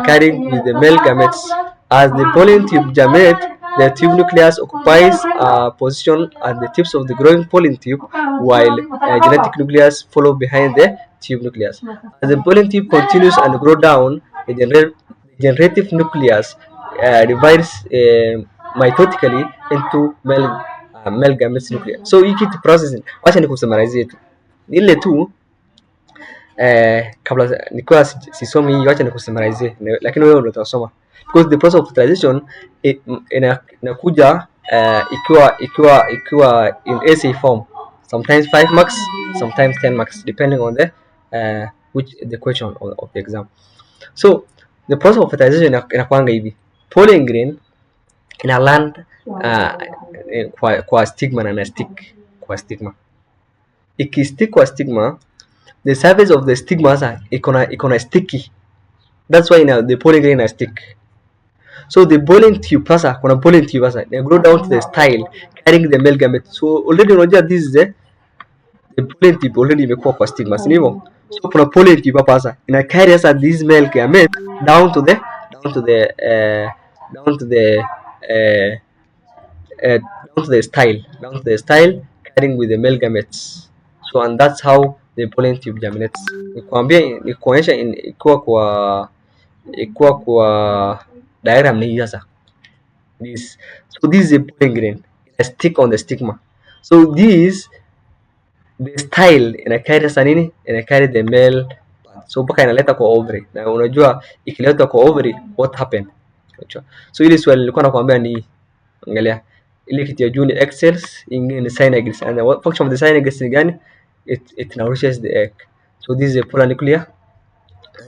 carrying with the male gametes. As the pollen tube germinates, the tube nucleus occupies a position at the tips of the growing pollen tube, while genetic nucleus follow behind the tube nucleus. As the pollen tube continues and grows down, the generative nucleus divides mitotically into male gametes nucleus. So hii kitu processing, wacha nikusummarize tu ile tu kabla nikuwa sisomi hii, wacha nikusummarize, lakini wewe ndio utasoma, because the process of fertilization inakuja ikiwa in essay form, sometimes 5 marks, sometimes 10 marks, depending on the which the question of the exam. So the process of fertilization inakwanga hivi, pollen grain ina land kwa stigma na stick kwa stigma. Ikistick kwa stigma, the surface of the stigma sasa iko na sticky. That's why now the pollen grain ina stick. So the pollen tube sasa, kuna pollen tube sasa, they grow down to the style carrying the male gamete. So already unajua this is the pollen tube already imekuwa kwa stigma, si ndivyo? So kuna pollen tube hapa sasa ina carry sasa this male gamete down to the down to the down to the uh, down to the style carrying with the male gametes. So and that's how the pollen tube germinates. Nikuonyesha ikiwa kwa diagram ni sasa. So this is a pollen grain, a stick on the stigma. So this the style ina carry sasa nini? Ina carry the male part. So mpaka inaleta kwa ovary. Na unajua ikileta kwa ovary what happened? So ile swali nilikuwa nakwambia ni angalia ile kitu ya juu ni egg cells, ingine ni synages, and the function of the synages ni gani? It nourishes the egg. So this is a polar nuclear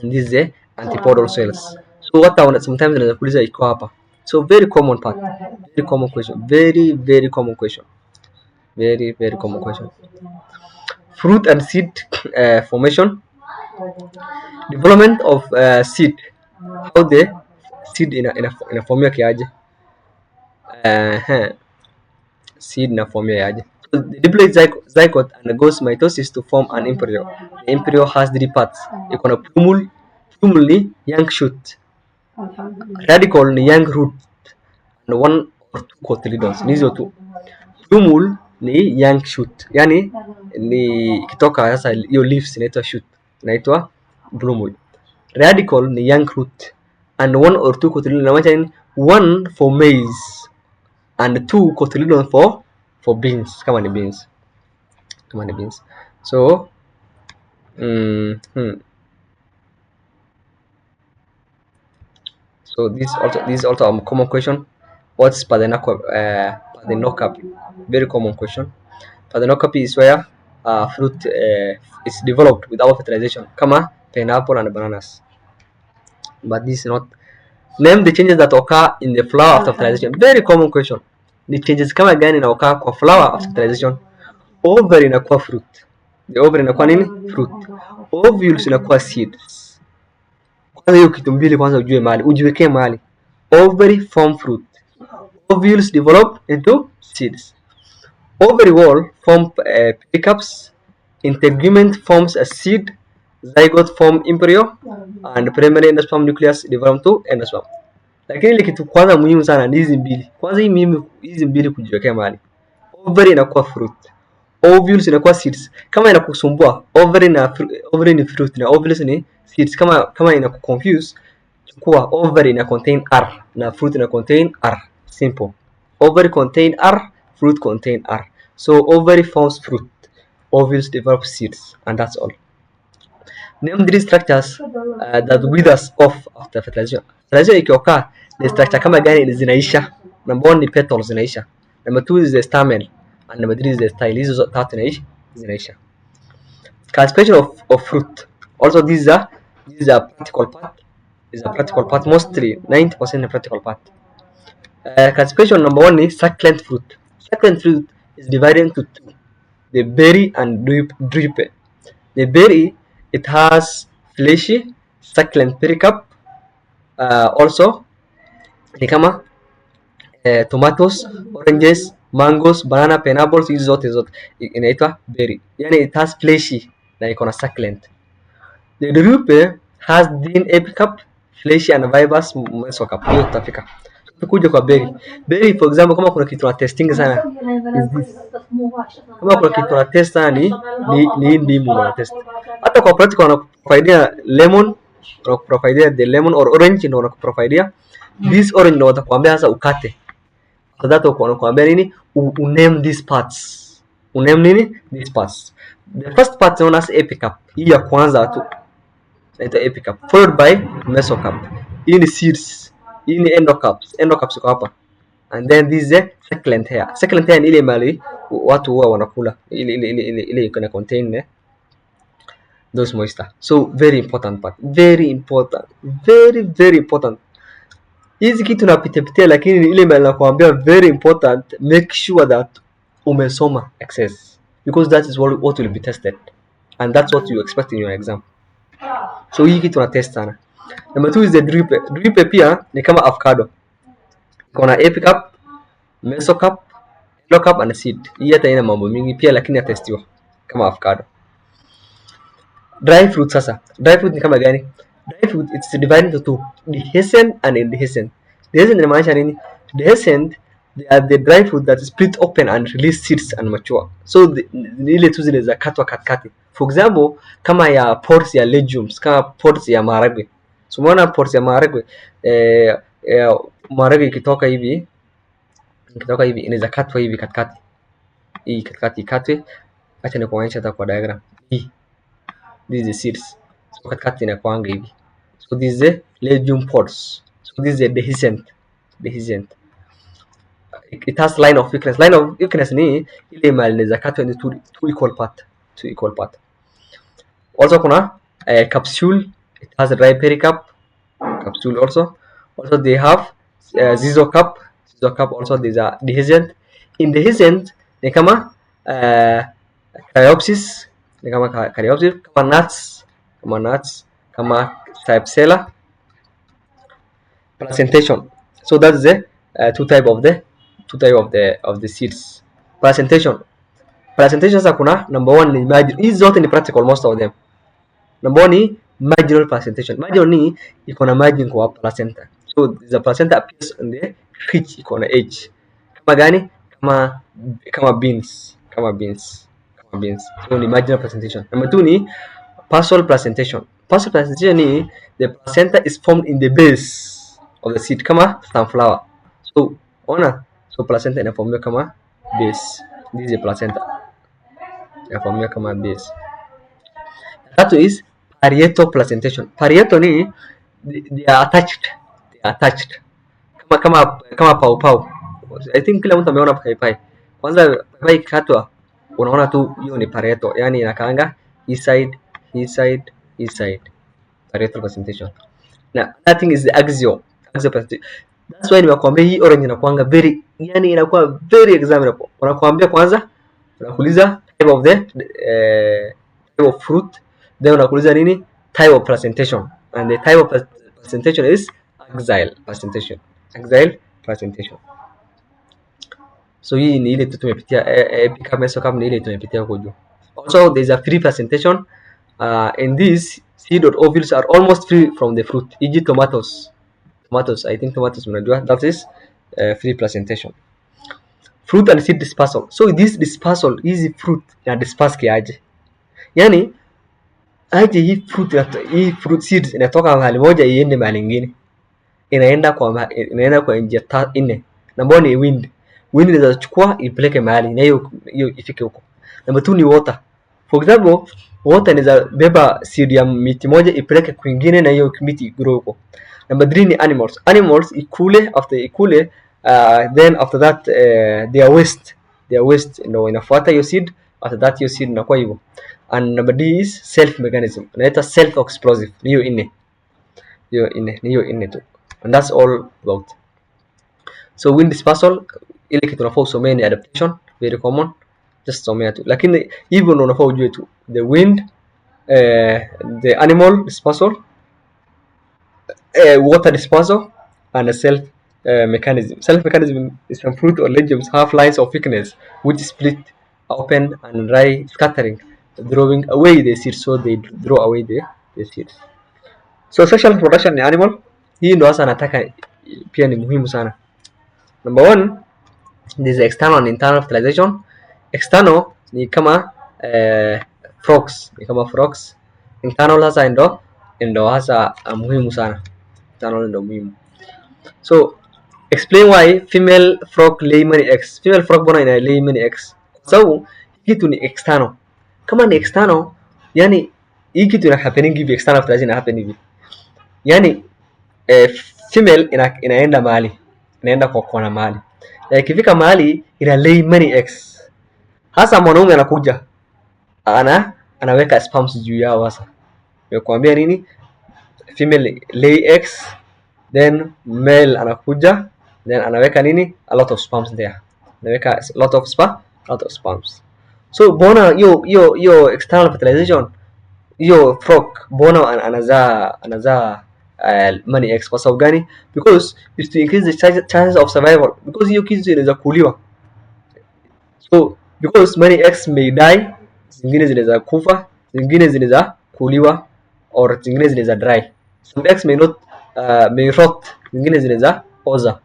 and this is a antipodal cells. So what sometimes unaweza kuuliza iko hapa. So very common part, very common question, very common question, very common question. Fruit and seed formation, development of seed, how the seed inaformiwa kiaje? Seed inaformiwa yaje? So the diploid zygote undergoes mitosis to form an embryo. The embryo has three parts. Iko na plumule ni young shoot, radical ni young root, and one or two cotyledons. Ni hizo tu. Plumule ni young shoot, yani ni ikitoka sasa hiyo leaves inaitwa shoot, inaitwa plumule. Radical ni young root and one or two cotyledons. Inamaanisha nini? One for maize and two cotyledons for beans, kama ni beans. So so this is also a common question. What's parthenocarpy? Very common question. Parthenocarpy is where fruit is developed without fertilization, kama pineapple and bananas. But this is not. Name the changes that occur in the flower after fertilization. Very common question. Ni changes kama gani na occur kwa flower after fertilization? Ovary inakuwa fruit. The ovary inakuwa nini? Fruit. Ovules inakuwa seeds. Kwanza hiyo kitu mbili kwanza ujiwekee mahali. Ovary form fruit. Ovules develop into seeds. Ovary wall form pericarps. Integument forms a seed. Zygote form embryo, and primary endosperm nucleus develop to endosperm. Lakini ile kitu kwanza muhimu sana ni hizi mbili. Kwanza hizi mbili kujiwekea mahali. Ovary inakuwa fruit. Ovules inakuwa seeds. Kama inakusumbua, ovary ni fruit na ovules ni seeds. Kama inakuconfuse, chukua ovary ina contain R na fruit ina contain R. Simple. Ovary contain R, fruit contain R. So ovary forms fruit. Ovules develop seeds, and that's all. Name three structures that withers off after fertilization. Fertilization ikiokaa ni structure kama gani zinaisha? Number 1 ni petals zinaisha. Number 2 is the stamen, and number 3 is the style. Hizo tatu zinaisha. Calcification of fruit. Also this is a practical part. This is a practical part, mostly 90% a practical part. Calcification number 1 is succulent fruit. Succulent fruit is divided into two: the berry and drupe. The berry, it has fleshy succulent pericarp. Also ni kama tomatoes, oranges, mangoes, banana, pineapples, hizi zote inaitwa berry. Yani it has fleshy na iko na succulent. The drupe has thin epicarp, fleshy and fibrous mesocarp. Hiyo tutafika. Tukuja kwa berry. Berry for example, kama kuna kitu na testing sana is this. Kama kuna kitu na test sana ni ndimu na test. Hata kwa practical wanakuprovidea lemon, wanakuprovidea the lemon or orange, ndio wanakuprovidea this orange, ndio watakwambia sasa ukate. So that wanakuambia nini? Uname these parts. Uname nini? These parts. The first part known as epicarp. Hii ya kwanza tu inaitwa epicarp, followed by mesocarp. Hii ni seeds. Hii ni endocarps. Endocarps iko hapa. And then this is a succulent hair. Succulent hair ni ile mali watu huwa wanakula. Ile iko na contain those moisture. So very important part, very important, very important. Hizi kitu napitia lakini ile mbele nakwambia very important, make sure that umesoma excess, because that is what will be tested and that's what you expect in your exam. So hii kitu na test sana. Number 2 is the drip. Drip pia ni kama avocado. Kuna epicup, mesocup, endocup and seed. Hii hata ina mambo mingi pia lakini atestiwa kama avocado. Dry fruit sasa. Dry fruit ni kama gani? Dry fruit it's divided into two, dehiscent and indehiscent. Dehiscent inamaanisha nini? Dehiscent, they are the dry fruit that is split open and release seeds and mature. So ile tu zile za katwa katikati. For example, kama ya pods ya legumes, kama pods ya maharagwe. So umeona pods ya maharagwe, maharagwe ikitoka hivi inaweza katwa hivi katikati. Hii katikati ikatwe. Acha nikuonyesha hata kwa diagram. Hii. These are seeds. So katikati inakuanga hivi. So this is the legume pods. So this is a dehiscent. It has line of weakness. Line of weakness ni ile mali inaweza katwa into two equal part. Also kuna capsule. It has a dry pericarp capsule also. Also they have zygoscope. Also these are dehiscent. Indehiscent ni kama Caryopsis, ni kama Caryopsis, kama nuts, kama Cypsela. Placentation. So that's the two type of the seeds. Placentation sasa kuna number 1 ni marginal. Hizi zote ni practical, most of them. Number 1 ni marginal placentation. Marginal ni iko na margin kwa placenta. So the placenta appears on the ridge, iko na edge. Kama gani? Kama beans. So ni marginal placentation. Number 2 ni partial placentation. Partial placentation ni the placenta is formed in the base of the seed, kama sunflower. So placenta inaformiwa kama base. This is the placenta inaformiwa kama base. Tatu is parietal placentation. Parietal ni they are attached. Kama pau. I think kila mtu ameona paipai. Kwanza paipai ikikatwa unaona tu hiyo ni parietal, yani inakaanga east side. Parietal placentation. Now that thing is the axial placentation. That's why nimekwambia hii orange inakuanga very, yani inakuwa very examinable. Unakwambia kwanza unakuuliza type of fruit, then unakuuliza nini? Type of placentation. And the type of placentation is axial placentation. So hii ni ile tumepitia epicup, mesocup ni ile tumepitia huko juu. Also there is a free placentation. In this, seed or ovules are almost free from the fruit. E.g. tomatoes, I think tomatoes mnajua, that is free placentation. Fruit and seed dispersal. So this dispersal, hizi fruit ya disperse kiaje? Yani aje hii fruit seeds inatoka mahali moja iende mahali nyingine. Inaenda kwa njia 4. Namba 1 ni wind inaweza chukua ipeleke mahali na hiyo ifike huko. Namba 2 ni water. For example, water inaweza beba seed ya miti moja ipeleke kwingine na hiyo miti grow huko. Number 3 ni animals ikule, then after that their waste ndio inafuata hiyo seed. After that hiyo seed inakuwa hivyo. And number D is self mechanism, inaitwa self explosive. Hiyo inne tu, and that's all about. So wind dispersal, ile kitu unafaa usomee ni adaptation, very common, just somea tu, lakini hivyo ndio unafaa ujue tu, the wind, the animal dispersal, water dispersal and self mechanism. Self mechanism is when fruit or legumes have lines of weakness which split open and dry, scattering, drawing away the seeds, so they draw away the seeds. So social reproduction ni animal, hii ndio hasa nataka pia ni muhimu sana. Number 1, this is external and internal fertilization. External ni kama frogs, Internal hasa ndo hasa muhimu sana. Internal ndo muhimu. So explain why female frog lay many eggs. Female frog bona ina lay many eggs. So kitu ni external. Kama ni external, yani hii kitu ina happening hivi, external fertilization ina happen hivi. Yani female inaenda mahali, inaenda kwa kona mahali, na ikifika mahali ina lay many eggs. Hasa mwanaume anakuja anaweka sperms juu yao. Sasa nimekuambia nini? Female lay eggs, then male anakuja, then anaweka nini? A lot of sperms there, anaweka a lot of sperms. So bona hiyo external fertilization, hiyo frog bona anazaa many eggs. Kwa sababu gani? Because is to increase the chances of survival, because hiyo kitu inaweza kuliwa. So because many eggs may die, zingine zinaweza kufa, zingine zinaweza kuliwa, or zingine zinaweza dry. Some eggs may not may rot, zingine zinaweza oza.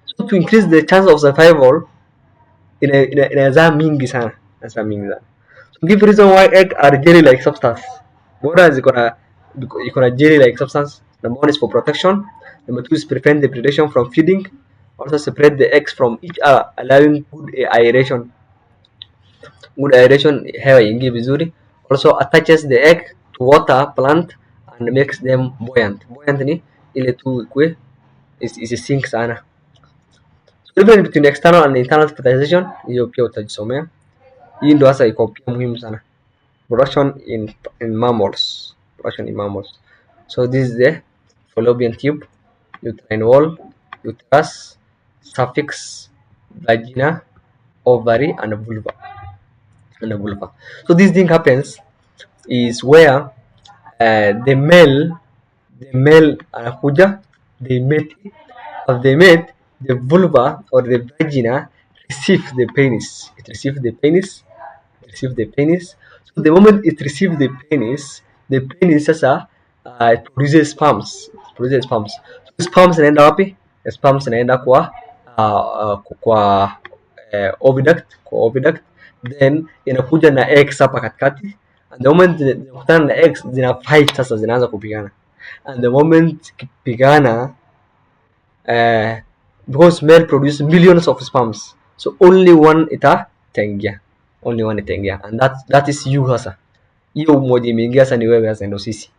So to increase the chance of survival inaweza mingi sana, inaweza mingi sana. So give reason why egg are jelly like substance. Bora iko na jelly like substance. Number one is for protection. Number two is prevent the predation from feeding. Also separate the eggs from each other, allowing good aeration. Good aeration, hewa ingie vizuri. Also attaches the egg to water plant and makes them buoyant. Buoyant ni ile tu ikue is sink sana. So difference between external and internal fertilization, hiyo pia utajisomea. Hii ndio hasa iko pia muhimu sana. Production in mammals. Production in mammals. So this is the fallopian tube, uterine wall, uterus, suffix, vagina, ovary, and vulva. So this thing happens is where the male anakuja, they mate. As they mate, the vulva or the vagina receive the penis. It receives the penis. So the moment it receives the penis sasa it produces sperms. So sperms inaenda wapi? Sperms inaenda kwa oviduct, then inakuja na eggs hapa katikati, and the moment zinakutana na eggs zina fight, sasa zinaanza kupigana, and the moment kupigana because male produce millions of sperms, so only one itaingia, and that is you. Sasa hiyo moja imeingia, sasa ni wewe, sasa ndio sisi.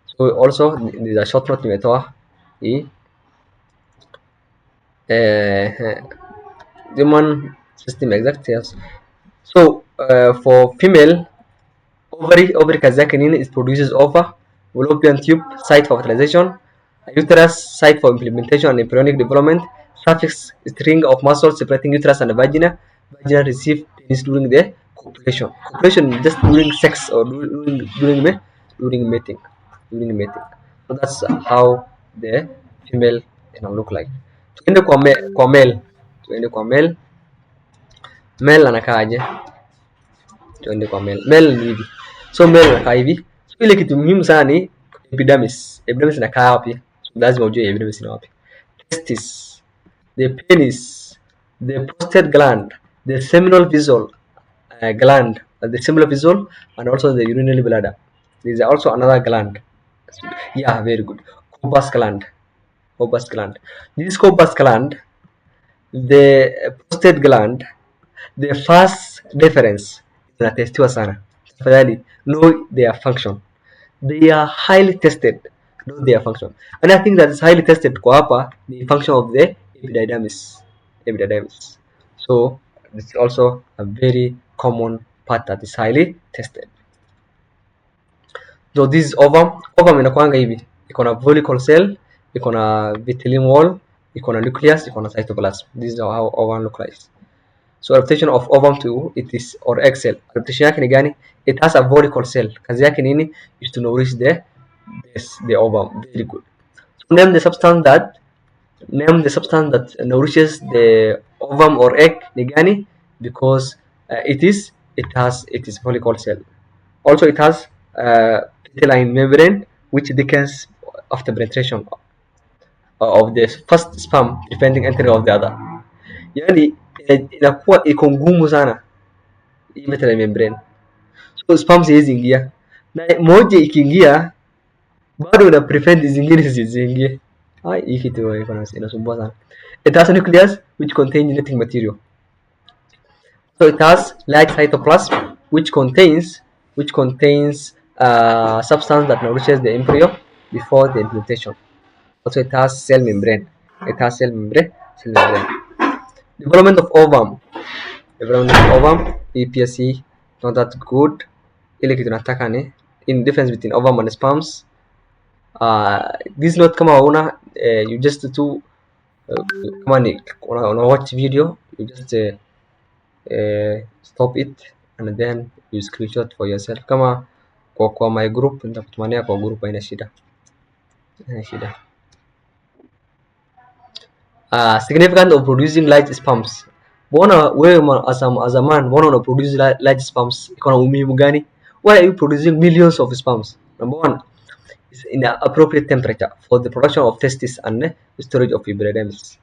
So also there's a short note nimetoa hii human system exact, yes. So for female, ovary kazi yake nini? It produces ova, fallopian tube site for fertilization, uterus site for implementation and embryonic development, suffix string of muscles separating uterus and vagina receive penis during the copulation just during sex or during mating. So that's how the female can look like. Tuende kwa male. Male anakaaje? Tuende kwa male ni hivi. So male anakaa hivi. So ile kitu muhimu sana ni epidermis inakaa wapi? Lazima ujue epidermis ina wapi. Testis, the penis, the prostate gland, the seminal vessel gland, the seminal vessel, and also the urinary bladder. There is also another gland. Yeah, very good. Corpus gland. This corpus gland, the prostate gland, the first difference inatestiwa sana. Tafadhali know their function. They are highly tested. Know their function. And I think that is highly tested kwa hapa the function of the epididymis. So it's also a very common part that is highly tested. So this is ovum. Ovum inakuanga hivi. Iko na follicle cell, iko na vitellium wall, iko na nucleus, iko na cytoplasm. This is how ovum looks like. So adaptation of ovum to it is or egg cell. Adaptation yake ni gani? It has a follicle cell. Kazi yake nini? Is to nourish the ovum. Very good. So name the substance that nourishes the ovum or egg ni gani? Because it is follicle cell. Also it has vitelline membrane which thickens after penetration of the first sperm, preventing entry of the other. Yani inakuwa iko ngumu sana hii vitelline membrane, so sperm hizi ingia, na moja ikiingia bado una prevent zingine zisiingie. Hii kitu inasumbua sana. It has a nucleus which contains genetic material. So it has large cytoplasm which contains substance that nourishes the embryo before the implantation. Also it has cell membrane. Development of ovum, EPSC not that good. Ile kitu nataka ni in difference between ovum and sperms. This not kama una you just to kama ni una watch video, you just stop it and then you screenshot for yourself. Kama kwa my group nitakutumania kwa group, haina shida. Significance of producing large sperms. Mbona wewe as a man, mbona una produce large sperms? Iko na umuhimu gani? Why are you producing millions of sperms? Number one is in an appropriate temperature for the production of testes and storage of epidermis.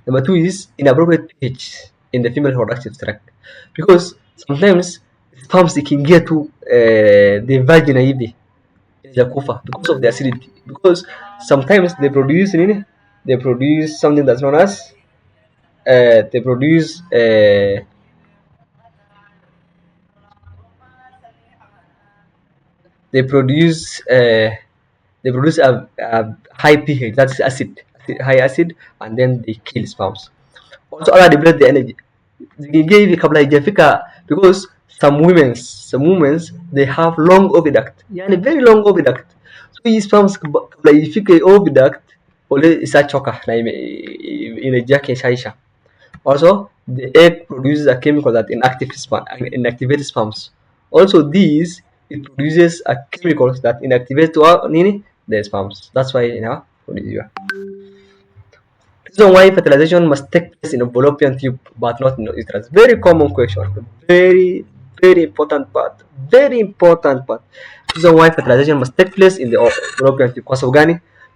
Number two is inappropriate pH in the female reproductive tract, because sometimes sperms ikiingia tu the vagina hivi inakufa because of the acidity, because sometimes they produce nini, they produce something that's known as they produce they produce a high pH, that's acid, high acid, and then they kill sperms. Also other deplete the energy zikiingia hivi kabla haijafika, because some women they have long oviduct, yani very long oviduct. So hii sperms kabla ifike oviduct ole isachoka na energy yake ishaisha. Also the egg produces a chemical that inactivates sperms. Also these, it produces a chemical that inactivates nini, the sperms. That's why produce. Reason why fertilization must take place in a fallopian tube but not in the uterus. Very common question. Very important part. Very important part. Reason why fertilization must take place in the fallopian tube.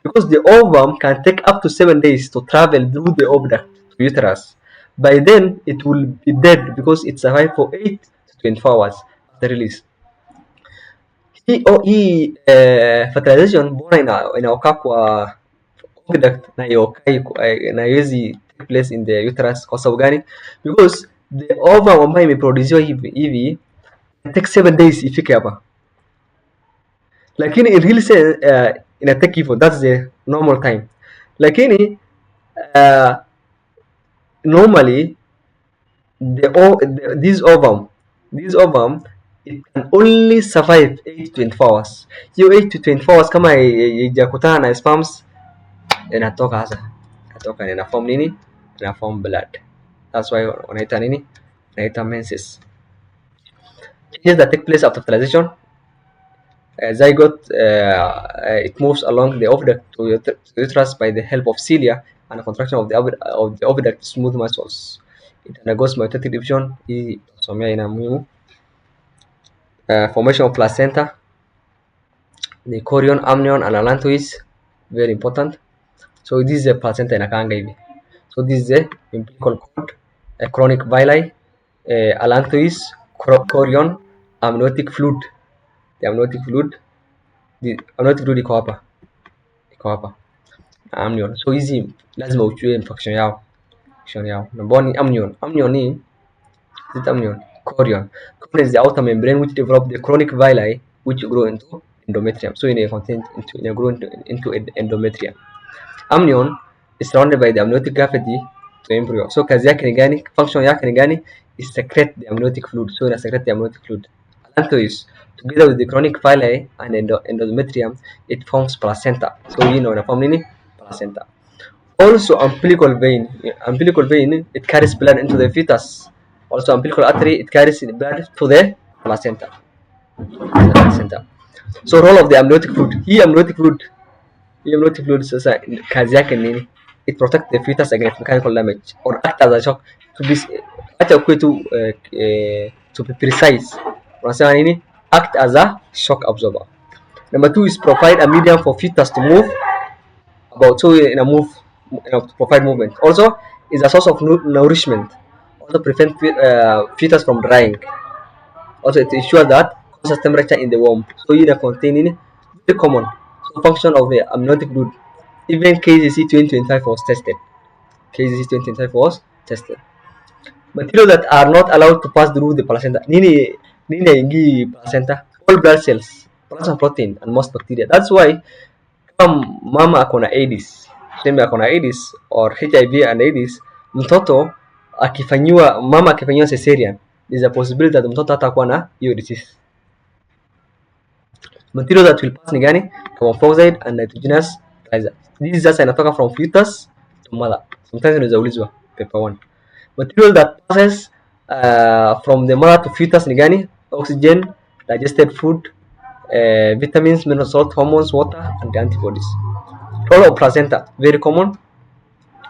Because the ovum can take up to 7 days to travel through the oviduct to uterus. By then, it will be dead because it survives for 8 to 24 hours after release. Hii fertilization mbona inaokaa kwa oviduct na haiwezi take place in the uterus? Kwa sababu gani? Because the ovum ambayo imeproduciwa hivi take 7 days ifike hapa, lakini in real sense ina take hivyo, that's the normal time. Lakini normally this ovum it can only survive 8 to 24 hours. Hiyo 8 to 24 hours kama haijakutana na sperms, inatoka ina form nini? Ina form blood. That's why wanaita nini? Wanaita menses. Changes that take place after fertilization. Zygote it moves along the oviduct to uterus by the help of cilia and a contraction of the oviduct smooth muscles. It undergoes mitotic division. Hii tusomea ina muhimu. Formation of placenta, the chorion, amnion, and allantois, very important. So this is a placenta inakaanga hivi. So this is a umbilical cord, a chronic villi, allantois, chorion, amniotic fluid. The amniotic fluid iko hapa, amnion. So hizi lazima ujue function yao. Number one, amnion ni amnion. Chorion is the outer membrane which develop the chronic villi which grow into endometrium. So grow into endometrium. Amnion is surrounded by the amniotic cavity to embryo. So kazi yake ni gani? Function yake ni gani? Is secrete the amniotic fluid. So ina secrete the amniotic fluid. Allantois, together with the chronic villi and endometrium, it forms placenta. So ina form nini? Placenta. Also umbilical vein, it carries blood into the fetus. Also umbilical artery, it carries blood to the placenta. So role of the amniotic fluid. Hii amniotic fluid sasa kazi yake nini? It protects the fetus against mechanical damage or act as a shock. To be precise, unasema nini? Act as a shock absorber. Number two is provide a medium for fetus to move about, so to provide movement. Also is a source of nourishment. Also prevent fetus from drying. Also it ensures that constant temperature in the womb. So you containing very common. So function of the amniotic fluid. Even KZC 2025 was tested. Materials that are not allowed to pass through the placenta. Nini ingi placenta? All blood cells, plasma protein, and most bacteria. That's why mama akona AIDS, or HIV and AIDS, mama akifanyiwa cesarean, there's a possibility that mtoto hatakuwa na hiyo disease. Material that will pass ni gani? Carbon dioxide and nitrogenous fertilizer. This sasa inatoka from fetus to mother. Sometimes unaweza ulizwa paper 1. Material that passes from the mother to fetus ni gani? Oxygen, digested food, vitamins, mineral salt, hormones, water, and antibodies. Role of placenta, very common.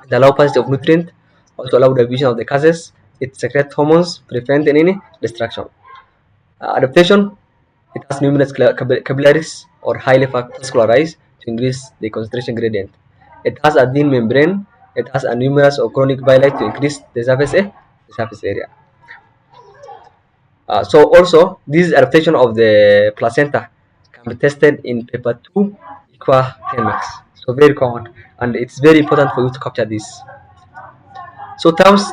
It allows passage of nutrient, also allow division of the gases. It secretes hormones, prevent any destruction. Adaptation, it has numerous capillaries or highly vascularized to increase the concentration gradient. It has a thin membrane. It has a numerous or chronic villi to increase the surface area. So also, this adaptation of the placenta can be tested in paper 2 equal 10 marks. So very common, and it's very important for you to capture this. So terms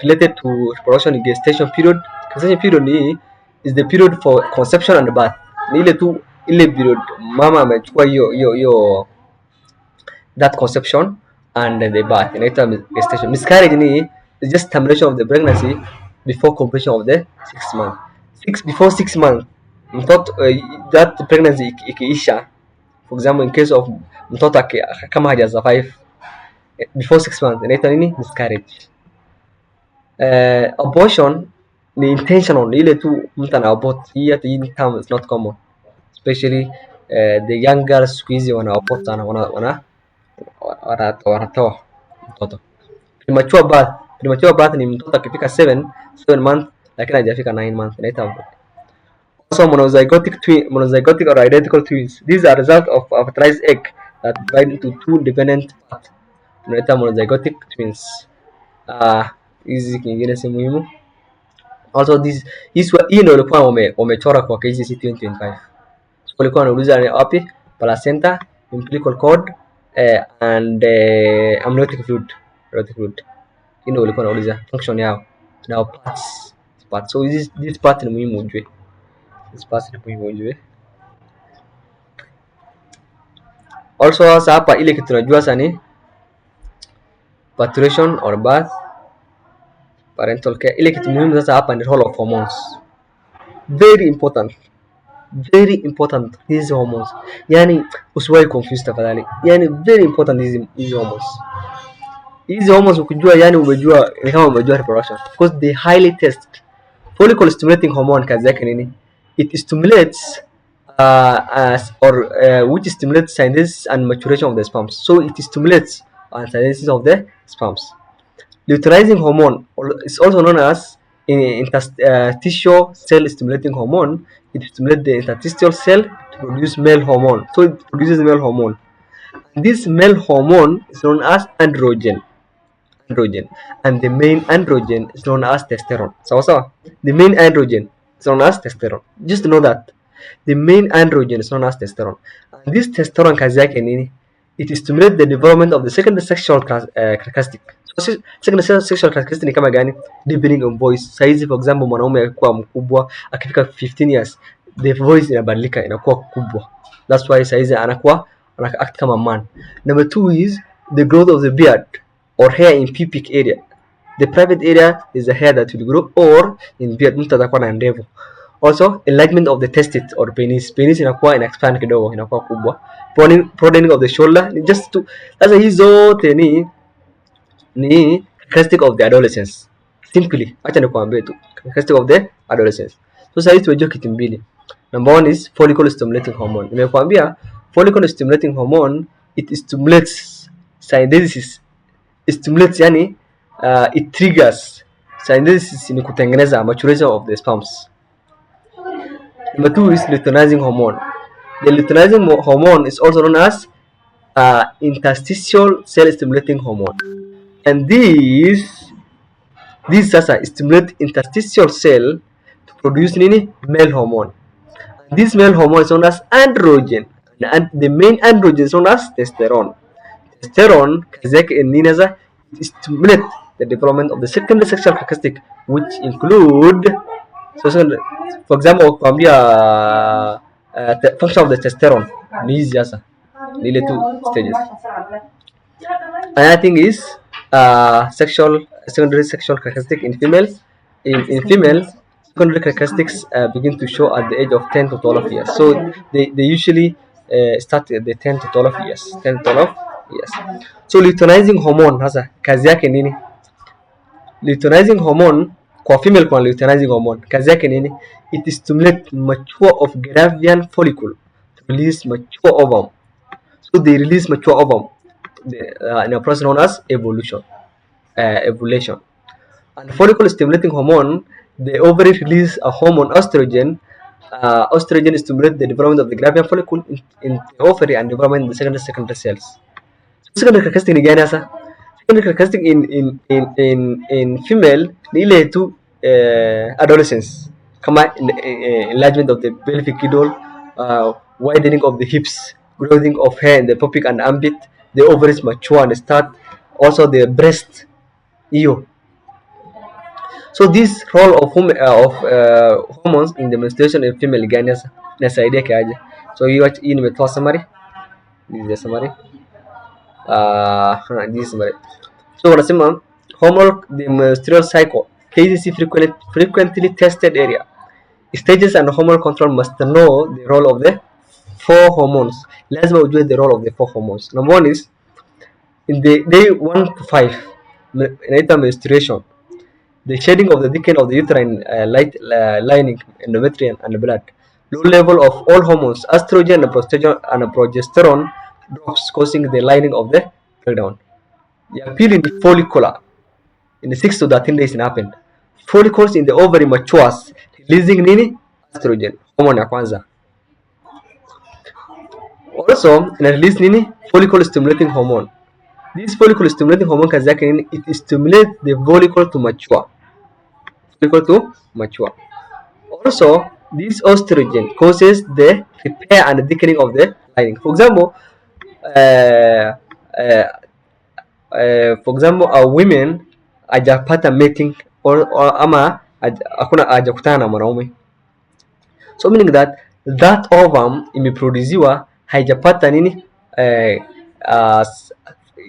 related to reproduction gestation period. Gestation period is the period for conception and birth. Ni ile period mama amechukua hiyo that conception and the birth. Inaitwa gestation. Miscarriage is just termination of the pregnancy before completion of the 6 months. Before 6 months, mtoto that pregnancy ikiisha, for example in case of mtoto kama haja survive before 6 months, inaitwa nini? Miscarriage. Abortion ni intentional, ile tu mtu ana abort. Hii term is not common, especially the young girls siku hizi wana abort sana, wanatoa mtoto. Premature birth ni mtoto akifika 7 months lakini hajafika 9 months, inaitwa abort. Also monozygotic or identical twins, these are result of a fertilized egg that divide into two independent parts, tunaita monozygotic twins. Hizi kingine si muhimu. Also hii ndio walikuwa wamechora kwa KCSE 2025. So walikuwa wanauliza wapi? Placenta, umbilical cord and amniotic fluid. Hii ndio walikuwa wanauliza function yao na parts. So this part ni muhimu ujue. Also sasa hapa ile kitu tunajua sana ni parturition or birth, parental care. Ile kitu muhimu sasa hapa ni role of hormones. Very important these hormones. Yani usiwahi confuse tafadhali. Yani very important these hormones. Hizi hormones ukijua, yani umejua, ni kama umejua reproduction, because they highly test. Follicle stimulating hormone kazi yake nini? It stimulates which stimulates synthesis and maturation of the sperms. So it stimulates synthesis of the sperms. Luteinizing hormone is also known as interstitial cell stimulating hormone. It stimulates the interstitial cell to produce male hormone. So it produces male hormone. This male hormone is known as androgen. And the main androgen is known as testosterone. So the main androgen is known as testosterone. Just know that the main androgen is known as testosterone. And this testosterone kazi yake nini? It stimulates the development of the secondary sexual characteristic. So secondary sexual characteristic ni kama gani? Deepening of voice. Saizi for example mwanaume akikuwa mkubwa akifika 15 years, the voice inabadilika inakuwa kubwa. That's why saizi anakuwa act kama man. Number 2 is the growth of the beard or hair in pubic area. The private area is the hair that will grow, or in beard mtu atakuwa na ndevu. Also enlargement of the testes or penis. Penis inakuwa expand kidogo, inakuwa kubwa. Broadening of the shoulder. Just to sasa hizo zote ni characteristic of the adolescence. Simply acha nikwambie tu characteristic of the adolescence. So sasa hizi tunajua kitu mbili. Number 1 is follicle stimulating hormone. Nimekwambia follicle stimulating hormone, it stimulates synthesis. Stimulates yani it triggers synthesis ni kutengeneza maturation of the sperms. Number 2 is luteinizing hormone. The luteinizing hormone is also known as interstitial cell stimulating hormone. And this sasa stimulate interstitial cell to produce male hormone. This male hormone is known as androgen. And the main androgen is known as testosterone. Testosterone kazi yake nini sasa? It stimulates the development of the secondary sexual characteristic, which include, for example, the function of the testosterone ni hizi sasa, ni ile 2 stages. Another thing is secondary sexual characteristic in females. in female, secondary characteristics begin to show at the age of 10 to 12 years. So they usually start at the 10 to 12 years. 10 to 12 years. So luteinizing hormone hasa kazi yake nini? Luteinizing hormone kwa female, kwa luteinizing hormone kazi yake nini? It stimulates mature of Gravian follicle to release mature ovum. So they release mature ovum in a process known as ovulation. And follicle stimulating hormone, the ovary release a hormone estrogen. Estrogen stimulates the development of the Gravian follicle in the ovary and development in the secondary cells. Secondary characteristic ni gani sasa? Secondary characteristic in female ni ile tu adolescence, kama enlargement of the pelvic girdle, widening of the hips, growing of hair in the pubic and armpit, the ovaries mature and start, also the breast hiyo. So this role of hormones in the menstruation in female gani sasa inasaidia kiaje? So hii nimetoa summary. This is the summary. This is summary. So wanasema hormone, the menstrual cycle, KCC frequently tested area. Stages and hormone control must know the role of the 4 hormones. Lazima ujue the role of the 4 hormones. Number 1 is in the day 1 to 5 inaitwa menstruation. The shedding of the thickening of the uterine lining, endometrium and blood. Low level of all hormones, estrogen and progesterone drops, causing the lining of the breakdown. Ya pili ni follicular. In the 6 to 13 days it happened. Follicles in the ovary matures, releasing nini? Estrogen, hormone ya kwanza. Also ina release nini? Follicle stimulating hormone. This follicle stimulating hormone kazi yake nini? It stimulates the follicle to mature. Also, this estrogen causes the repair and thickening of the lining. For example, a women hajapata mating or ama hakuna hajakutana na mwanaume. So meaning that ovum imeproduciwa haijapata nini?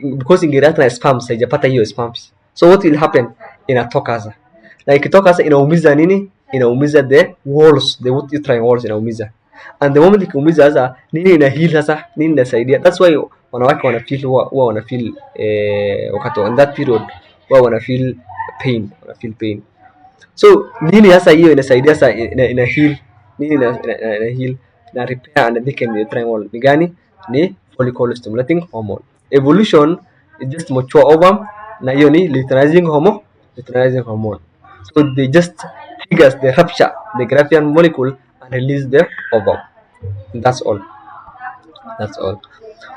Because ingereact sperms, haijapata hiyo sperms. So what will happen? Inatoka sasa. Na ikitoka sasa inaumiza nini? Inaumiza the walls, the uterine walls inaumiza. And the moment ikiumiza sasa nini ina heal sasa? Nini inasaidia? That's why wanawake wana feel wakati on that period wana feel pain. So nini sasa hiyo inasaidia sasa ina heal? Nini ina heal na repair and thicken the uterine wall? Ni gani? Ni follicle stimulating hormone. Evolution is just mature ovum, na hiyo ni luteinizing hormone. So they just triggers the rupture the Gravian molecule and release the ovum. That's all.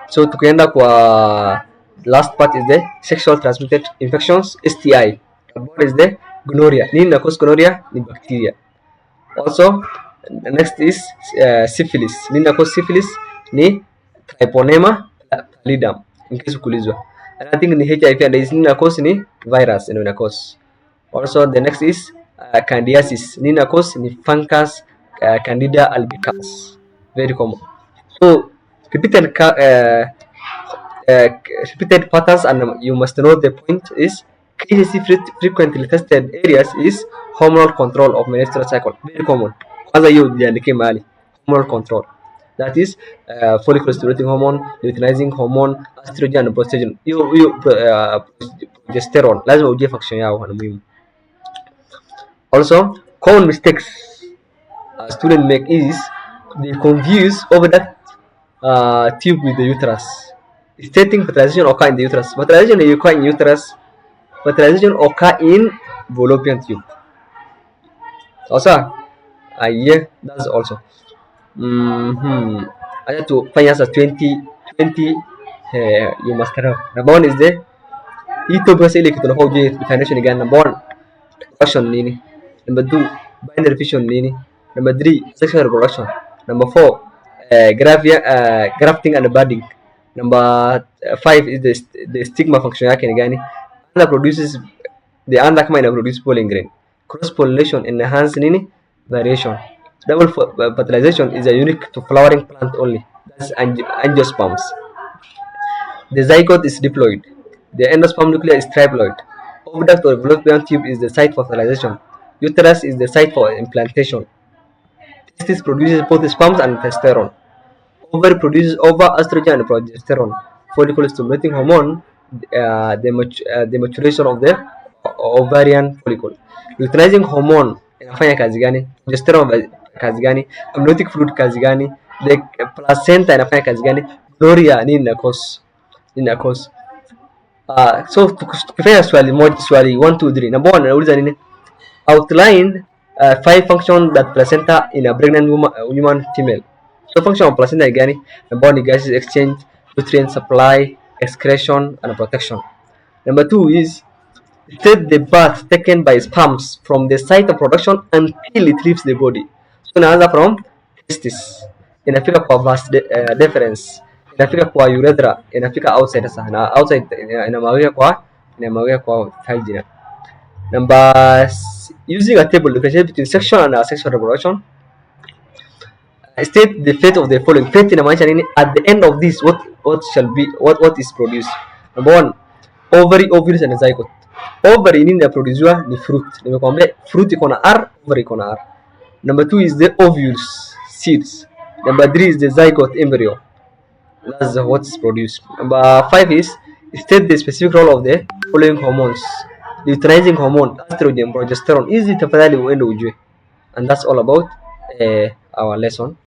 So tukienda kwa last part is the sexual transmitted infections, STI. What is the gonorrhea? Nini na cause gonorrhea? Ni bacteria. Also next is syphilis. Nini na cause syphilis? Ni Treponema pallidum. In case ukulizwa. And I think ni HIV and AIDS. Nini na cause ni virus ndio ina cause. Also the next is candidiasis. Nini na cause ni fungus, Candida albicans. Very common. So repeated patterns, and you must know the point is KCC frequently tested areas is hormonal control of menstrual cycle. Very common. Kwanza hiyo jiandike mahali. Hormonal control. That is follicle stimulating hormone, luteinizing hormone, estrogen and progesterone. Hiyo progesterone lazima ujue function yao na muhimu. Also, common mistakes students make is they confuse over that tube with the uterus, stating fertilization occur in the uterus. Fertilization occur in uterus. Fertilization occur in fallopian tube. Also, yeah, that's also. I have to find answer 20. You must have. Number 1 is the ito basi ile kitu nafaa ujue definition gani. Number 1, reproduction nini. Number 2, binary fission nini. Number 3, sexual reproduction. Number 4, grafting and budding. Number 5 is the stigma function yake ni gani. Under produces the under kama ina produce pollen grain. Cross pollination enhance nini variation. Double fertilization is a unique to flowering plant only. That's angiosperms. The zygote is diploid. The endosperm nucleus is triploid. Oviduct or fallopian tube is the site for fertilization. Uterus is the site for implantation. Testis produces both sperm and testosterone. Ovary produces estrogen and progesterone. Follicle stimulating hormone, the maturation of the ovarian follicle. Luteinizing hormone inafanya kazi gani? Progesterone kazi gani? Amniotic fluid kazi gani? The placenta inafanya kazi gani? Gloria nini na cause? Nini na cause? So tukifanya swali 1 2 3. Number 1 nauliza nini? Outline 5 functions that placenta in a pregnant human female. So function of placenta ni gani? Number 1 ni gases exchange, nutrient supply, excretion and protection. Number 2 is state the path taken by sperms from the site of production until it leaves the body. So inaanza from testis, inafika kwa vas deferens, inafika kwa urethra, inafika outside sasa, na outside inamwagika kwa vagina. Using a table differentiate between sexual and asexual reproduction. State the fate of the following. Fate inamaanisha nini? At the end of this, what is produced? Number 1, ovary, ovules and zygote. Ovary nini inaproduziwa ni fruit. Nimekwambia fruit iko na R, ovary iko na R. Number 2 is the ovules, seeds. Number 3 is the zygote, embryo. That's what is produced. Number 5 is state the specific role of the following hormones. Luteinizing hormone, estrogen, progesterone. Hizi tafadhali uende ujue. And that's all about our lesson.